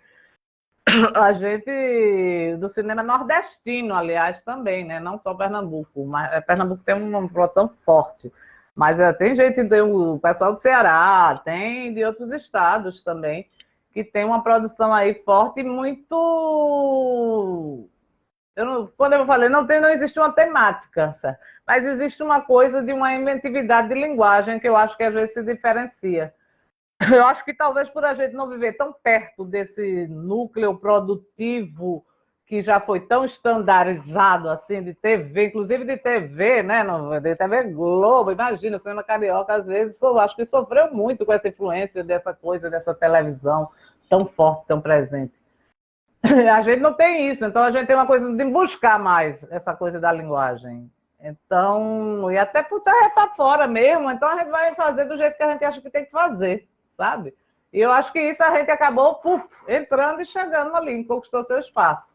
a gente, do cinema nordestino, aliás, também, né? Não só Pernambuco, mas Pernambuco tem uma produção forte, mas tem gente, tem o pessoal do Ceará, tem de outros estados também, que tem uma produção aí forte e muito... Quando eu falei, não existe uma temática, certo? Mas existe uma coisa de uma inventividade de linguagem que eu acho que às vezes se diferencia. Eu acho que talvez por a gente não viver tão perto desse núcleo produtivo que já foi tão estandarizado assim de TV, inclusive de TV, né? De TV Globo, imagina, o cinema carioca às vezes, eu acho que sofreu muito com essa influência dessa coisa, dessa televisão tão forte, tão presente. A gente não tem isso, então a gente tem uma coisa de buscar mais essa coisa da linguagem. Então, e até por estar fora mesmo, então a gente vai fazer do jeito que a gente acha que tem que fazer, sabe? E eu acho que isso a gente acabou entrando e chegando ali, conquistou seu espaço.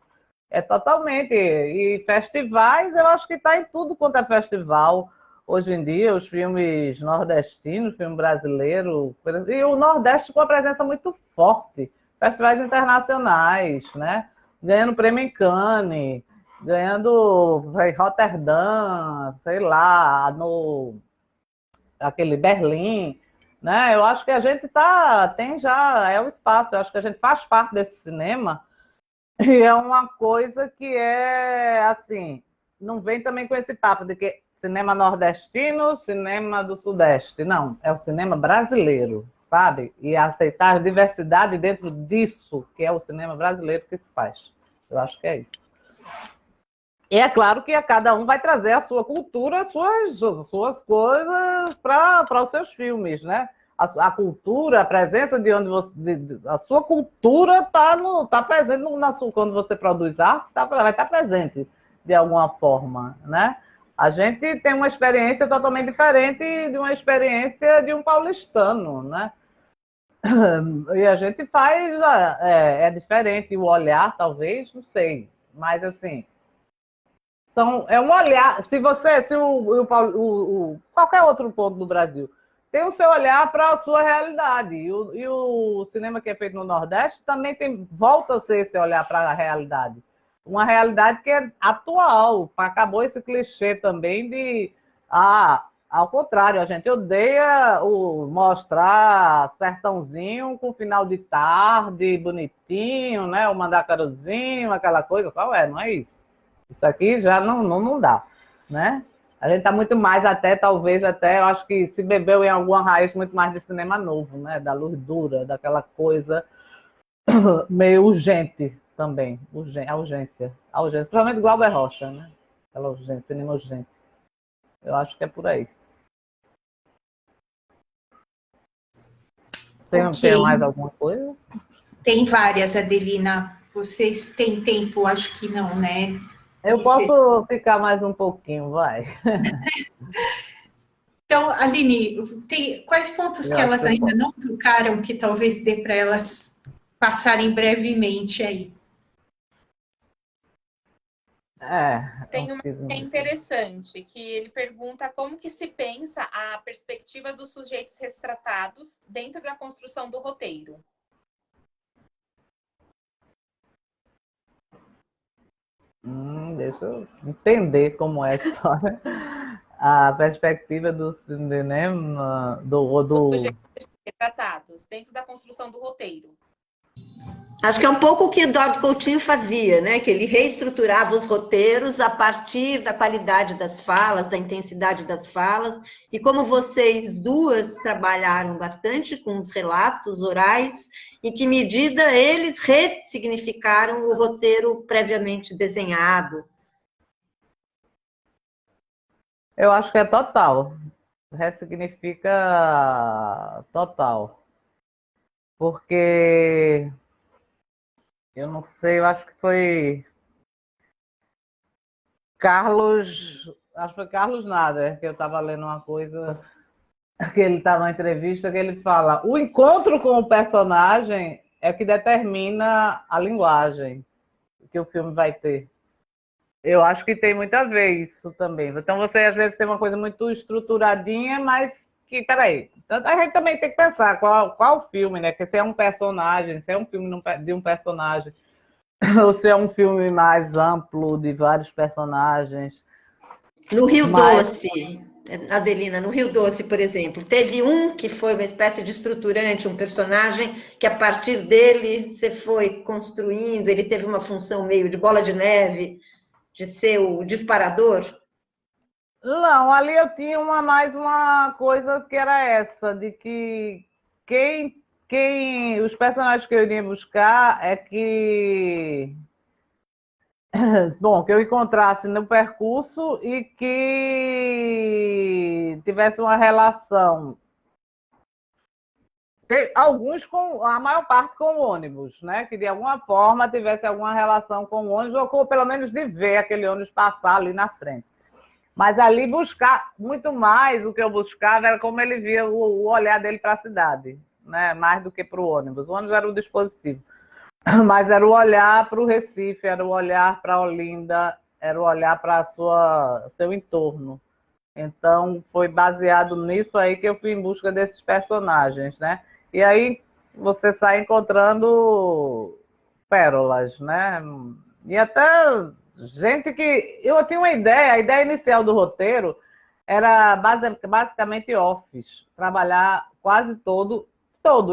É totalmente. E festivais, eu acho que está em tudo quanto é festival. Hoje em dia, os filmes nordestinos, filme brasileiro, e o Nordeste com uma presença muito forte. Festivais internacionais, né? Ganhando prêmio em Cannes, ganhando em Roterdã, sei lá, no aquele Berlim, né? Eu acho que a gente tem já, é o espaço, eu acho que a gente faz parte desse cinema. E é uma coisa que é assim, não vem também com esse papo de que cinema nordestino, cinema do Sudeste. Não, é o cinema brasileiro, sabe? E aceitar a diversidade dentro disso, que é o cinema brasileiro que se faz. Eu acho que é isso. E é claro que cada um vai trazer a sua cultura, as suas coisas para os seus filmes, né? A cultura, a presença de onde você. A sua cultura está presente quando você produz arte, vai estar presente de alguma forma, né? A gente tem uma experiência totalmente diferente de uma experiência de um paulistano, né? E a gente faz. É diferente o olhar, talvez, não sei. Mas assim. É um olhar. Se qualquer outro ponto do Brasil tem o seu olhar para a sua realidade. E o cinema que é feito no Nordeste também volta a ser esse olhar para a realidade. Uma realidade que é atual. Acabou esse clichê também de... ao contrário, a gente odeia mostrar sertãozinho com final de tarde, bonitinho, né? O mandacaruzinho, aquela coisa. Qual é? Não é isso. Isso aqui já não dá, né? A gente está muito mais talvez eu acho que se bebeu em alguma raiz muito mais de cinema novo, né? Da luz dura, daquela coisa meio urgente também, a urgência. Principalmente Glauber Rocha, né? Aquela urgência, cinema urgente. Eu acho que é por aí. Tem mais alguma coisa? Tem várias, Adelina. Vocês têm tempo? Acho que não, né? Eu posso ficar mais um pouquinho, vai. Então, Aline, quais pontos que elas ainda não tocaram que talvez dê para elas passarem brevemente aí? Tem uma que é interessante, que ele pergunta como que se pensa a perspectiva dos sujeitos retratados dentro da construção do roteiro. Deixa eu entender como é a história. A perspectiva do cinema, Dos sujeitos retratados dentro da construção do roteiro. Acho que é um pouco o que Eduardo Coutinho fazia, né? Que ele reestruturava os roteiros a partir da qualidade das falas, da intensidade das falas. E como vocês duas trabalharam bastante com os relatos orais, em que medida eles ressignificaram o roteiro previamente desenhado? Eu acho que é total. Ressignifica total. Porque... eu não sei, eu acho que foi Carlos Nader, que eu estava lendo uma coisa, que ele estava numa entrevista, que ele fala, o encontro com o personagem é que determina a linguagem que o filme vai ter. Eu acho que tem muito a ver isso também. Então você às vezes tem uma coisa muito estruturadinha, mas que, peraí, a gente também tem que pensar qual filme, né? Que se é um personagem, se é um filme de um personagem, ou se é um filme mais amplo, de vários personagens. No Rio Doce, Adelina, no Rio Doce, por exemplo, teve um que foi uma espécie de estruturante, um personagem que a partir dele você foi construindo, ele teve uma função meio de bola de neve, de ser o disparador? Não, ali eu tinha mais uma coisa que era essa, de que os personagens que eu iria buscar é que, bom, que eu encontrasse no percurso e que tivesse uma relação, alguns com, a maior parte com o ônibus, né? Que de alguma forma tivesse alguma relação com o ônibus, ou pelo menos de ver aquele ônibus passar ali na frente. Mas ali buscar, muito mais o que eu buscava era como ele via o olhar dele para a cidade, né? Mais do que para o ônibus. O ônibus era o dispositivo, mas era o olhar para o Recife, era o olhar para Olinda, era o olhar para seu entorno. Então, foi baseado nisso aí que eu fui em busca desses personagens, né? E aí você sai encontrando pérolas, né? E até gente que... Eu tinha uma ideia, a ideia inicial do roteiro era basicamente office, trabalhar quase todo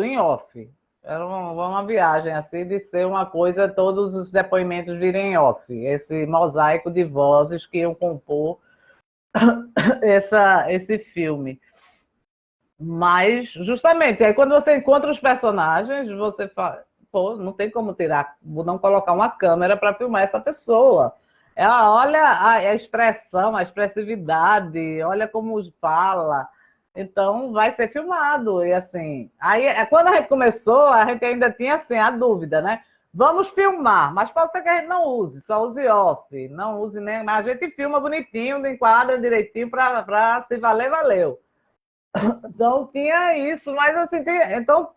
em off. Era uma viagem, assim, de ser uma coisa, todos os depoimentos virem off. Esse mosaico de vozes que iam compor esse filme. Mas, justamente, aí quando você encontra os personagens, você fala, pô, não tem como tirar, não colocar uma câmera para filmar essa pessoa. Ela olha a expressão, a expressividade, olha como fala. Então, vai ser filmado. E assim, aí quando a gente começou, a gente ainda tinha assim, a dúvida, né? Vamos filmar, mas pode ser que a gente não use, só use off, não use nem. Mas a gente filma bonitinho, enquadra direitinho para se valer, valeu. Então tinha isso, mas assim, então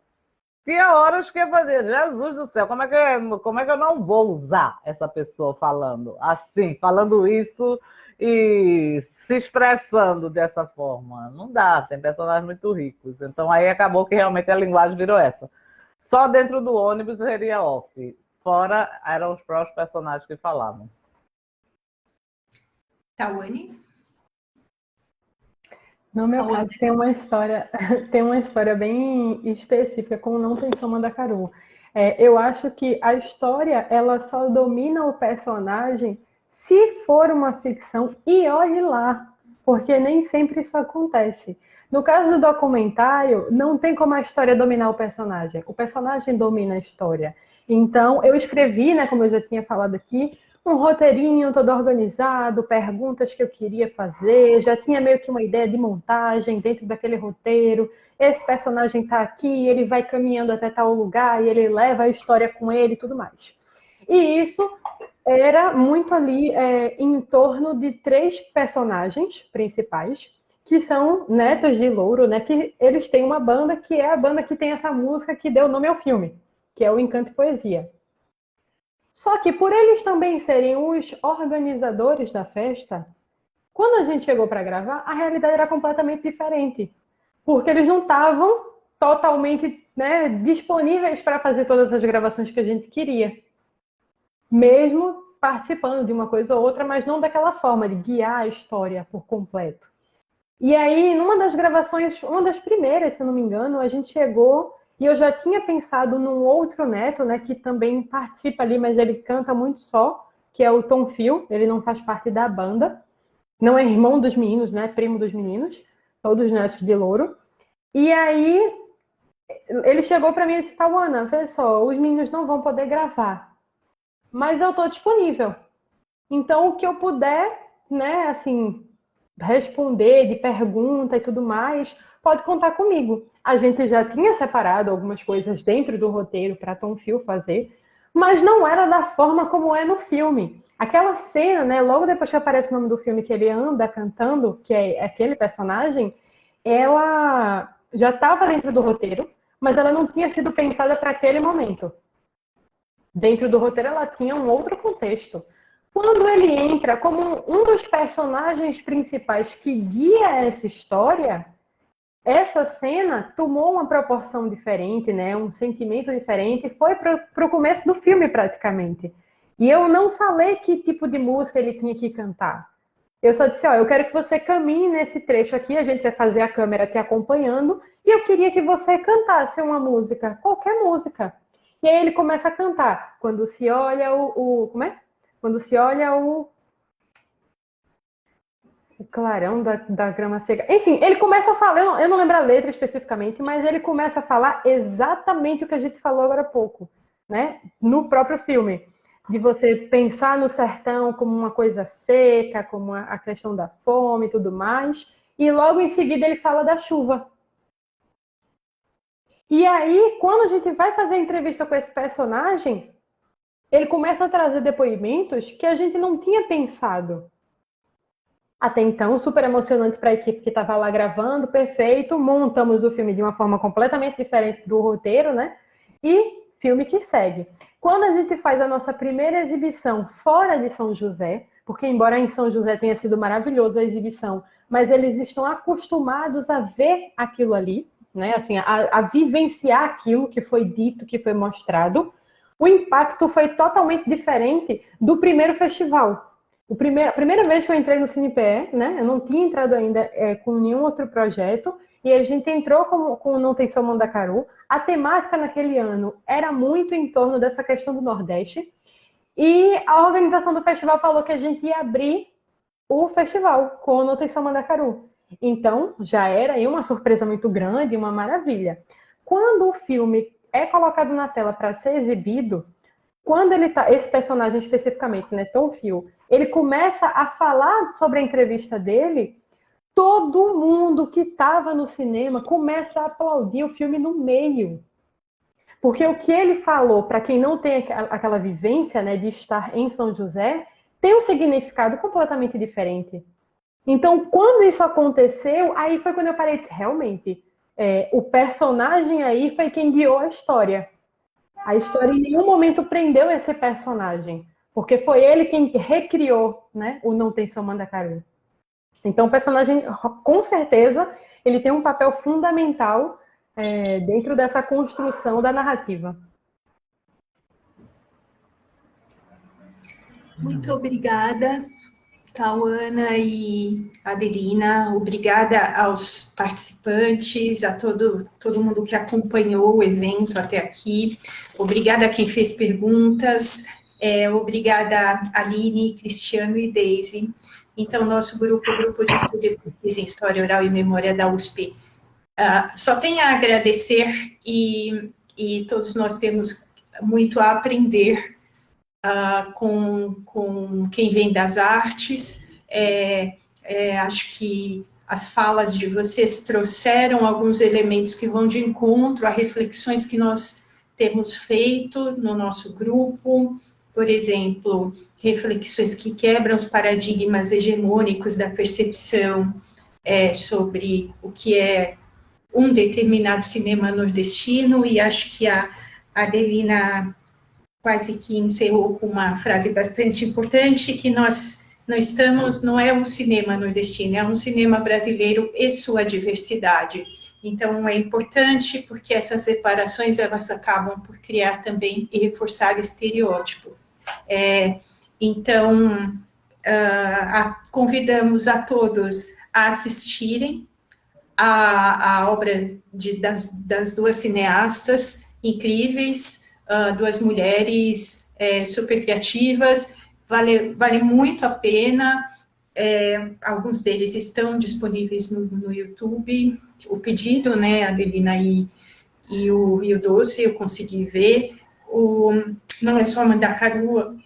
tinha horas que eu fazia, Jesus do céu, como é que eu não vou usar essa pessoa falando assim, falando isso e se expressando dessa forma? Não dá, tem personagens muito ricos. Então aí acabou que realmente a linguagem virou essa. Só dentro do ônibus seria off. Fora eram os próprios personagens que falavam. Tawane? No meu caso, tem uma história bem específica com o Não Pensou Mandacaru. Eu acho que a história, ela só domina o personagem se for uma ficção, e olhe lá, porque nem sempre isso acontece. No caso do documentário, não tem como a história dominar o personagem domina a história. Então, eu escrevi, né, como eu já tinha falado aqui, um roteirinho todo organizado, perguntas que eu queria fazer, já tinha meio que uma ideia de montagem dentro daquele roteiro. Esse personagem está aqui, ele vai caminhando até tal lugar e ele leva a história com ele e tudo mais. E isso era muito ali em torno de 3 personagens principais, que são netos de Louro, né? Que eles têm uma banda que é a banda que tem essa música que deu nome ao filme, que é o Encanto e Poesia. Só que por eles também serem os organizadores da festa, quando a gente chegou para gravar, a realidade era completamente diferente. Porque eles não estavam totalmente, né, disponíveis para fazer todas as gravações que a gente queria. Mesmo participando de uma coisa ou outra, mas não daquela forma de guiar a história por completo. E aí, numa das gravações, uma das primeiras, se eu não me engano, a gente chegou e eu já tinha pensado num outro neto, né, que também participa ali, mas ele canta muito só, que é o Tom Phil, ele não faz parte da banda, não é irmão dos meninos, né, primo dos meninos, todos netos de Louro. E aí, ele chegou para mim e disse, Tawana, vê só, os meninos não vão poder gravar, mas eu estou disponível. Então, o que eu puder, né, assim, responder de pergunta e tudo mais, pode contar comigo. A gente já tinha separado algumas coisas dentro do roteiro para Tom Phil fazer, mas não era da forma como é no filme. Aquela cena, né, logo depois que aparece o nome do filme, que ele anda cantando, que é aquele personagem, ela já estava dentro do roteiro, mas ela não tinha sido pensada para aquele momento. Dentro do roteiro, ela tinha um outro contexto. Quando ele entra como um dos personagens principais que guia essa história, essa cena tomou uma proporção diferente, né? Um sentimento diferente, foi para o começo do filme praticamente. E eu não falei que tipo de música ele tinha que cantar. Eu só disse, ó, eu quero que você caminhe nesse trecho aqui, a gente vai fazer a câmera te acompanhando, e eu queria que você cantasse uma música, qualquer música. E aí ele começa a cantar, quando se olha como é? Quando se olha o clarão da grama seca. Enfim, ele começa a falar, eu não lembro a letra especificamente, mas ele começa a falar exatamente o que a gente falou agora há pouco, né? No próprio filme. De você pensar no sertão como uma coisa seca, como a questão da fome e tudo mais. E logo em seguida ele fala da chuva. E aí, quando a gente vai fazer a entrevista com esse personagem, ele começa a trazer depoimentos que a gente não tinha pensado. Até então, super emocionante para a equipe que estava lá gravando, perfeito. Montamos o filme de uma forma completamente diferente do roteiro, né? E filme que segue. Quando a gente faz a nossa primeira exibição fora de São José, porque embora em São José tenha sido maravilhosa a exibição, mas eles estão acostumados a ver aquilo ali, né? Assim, a vivenciar aquilo que foi dito, que foi mostrado, o impacto foi totalmente diferente do primeiro festival. A primeira vez que eu entrei no CinePE, né? Eu não tinha entrado ainda com nenhum outro projeto, e a gente entrou com o Não Tem Só Mandacaru. A temática naquele ano era muito em torno dessa questão do Nordeste, e a organização do festival falou que a gente ia abrir o festival com o Não Tem Só Mandacaru. Então, já era aí uma surpresa muito grande, uma maravilha. Quando o filme é colocado na tela para ser exibido, quando ele tá, esse personagem especificamente, né, Tom Phil, ele começa a falar sobre a entrevista dele, todo mundo que estava no cinema começa a aplaudir o filme no meio. Porque o que ele falou, para quem não tem aquela vivência, né, de estar em São José, tem um significado completamente diferente. Então, quando isso aconteceu, aí foi quando eu parei e disse, realmente, o personagem aí foi quem guiou a história. A história em nenhum momento prendeu esse personagem, porque foi ele quem recriou, né, o Não Tem Só Mandacaru. Então, o personagem, com certeza, ele tem um papel fundamental dentro dessa construção da narrativa. Muito obrigada, Tauana e Adelina. Obrigada aos participantes, a todo mundo que acompanhou o evento até aqui. Obrigada a quem fez perguntas. Obrigada, Aline, Cristiano e Deise. Então, nosso grupo, o Grupo de Estudo e Pesquisa em História Oral e Memória da USP, só tem a agradecer e todos nós temos muito a aprender com quem vem das artes. Acho que as falas de vocês trouxeram alguns elementos que vão de encontro a reflexões que nós temos feito no nosso grupo. Por exemplo, reflexões que quebram os paradigmas hegemônicos da percepção sobre o que é um determinado cinema nordestino, e acho que a Adelina quase que encerrou com uma frase bastante importante, que nós não é um cinema nordestino, é um cinema brasileiro e sua diversidade. Então, é importante porque essas separações, elas acabam por criar também e reforçar estereótipos. Então, convidamos a todos a assistirem a obra das duas cineastas incríveis, duas mulheres super criativas, vale muito a pena. Alguns deles estão disponíveis no YouTube. O pedido, né, a Adelina e o Rio Doce, eu consegui ver. Não é só Mandacaru,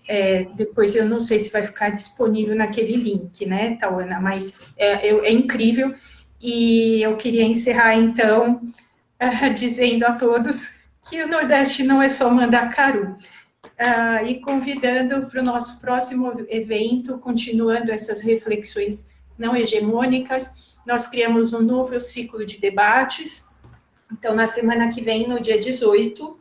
depois eu não sei se vai ficar disponível naquele link, né, Tauana, mas é incrível. E eu queria encerrar, então, dizendo a todos que o Nordeste não é só Mandacaru. E convidando para o nosso próximo evento, continuando essas reflexões não hegemônicas, nós criamos um novo ciclo de debates. Então, na semana que vem, no dia 18,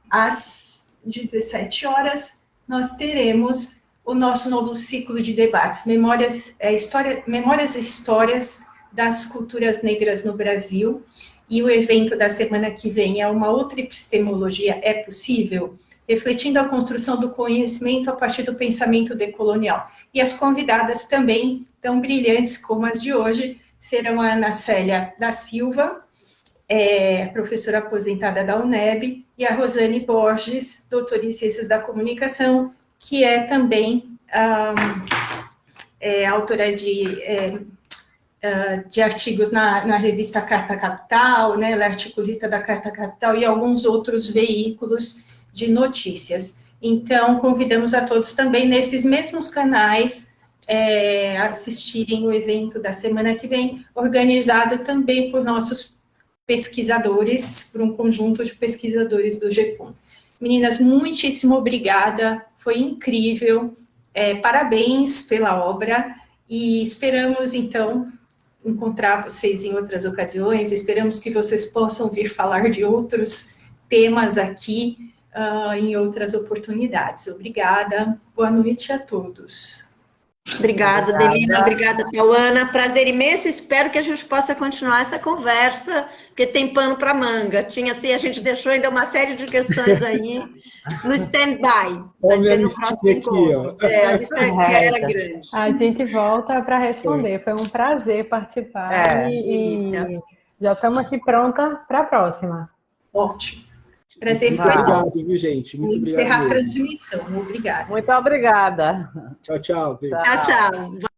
às 17 horas, nós teremos o nosso novo ciclo de debates, Memórias e Histórias das Culturas Negras no Brasil. E o evento da semana que vem é uma outra epistemologia, é possível? Refletindo a construção do conhecimento a partir do pensamento decolonial. E as convidadas também, tão brilhantes como as de hoje, serão a Ana Célia da Silva, professora aposentada da UNEB, e a Rosane Borges, doutora em Ciências da Comunicação, que é também autora de de artigos na revista Carta Capital, né, ela é articulista da Carta Capital e alguns outros veículos de notícias. Então, convidamos a todos também nesses mesmos canais assistirem o evento da semana que vem, organizado também por nossos pesquisadores, por um conjunto de pesquisadores do GECOM. Meninas, muitíssimo obrigada, foi incrível, parabéns pela obra, e esperamos, então, encontrar vocês em outras ocasiões, esperamos que vocês possam vir falar de outros temas aqui em outras oportunidades. Obrigada, boa noite a todos. Obrigada, Adelina, obrigada, Tauana, prazer imenso, espero que a gente possa continuar essa conversa, porque tem pano para manga, tinha assim, a gente deixou ainda uma série de questões aí no stand-by. Olha a minha listinha aqui, ó. A lista era grande. A gente volta para responder, foi um prazer participar e já estamos aqui pronta para a próxima. Ótimo. Prazer foi obrigado, viu, gente? Muito obrigado. Encerrar a transmissão. Obrigada. Muito obrigada. Tchau, tchau. Tchau, tchau.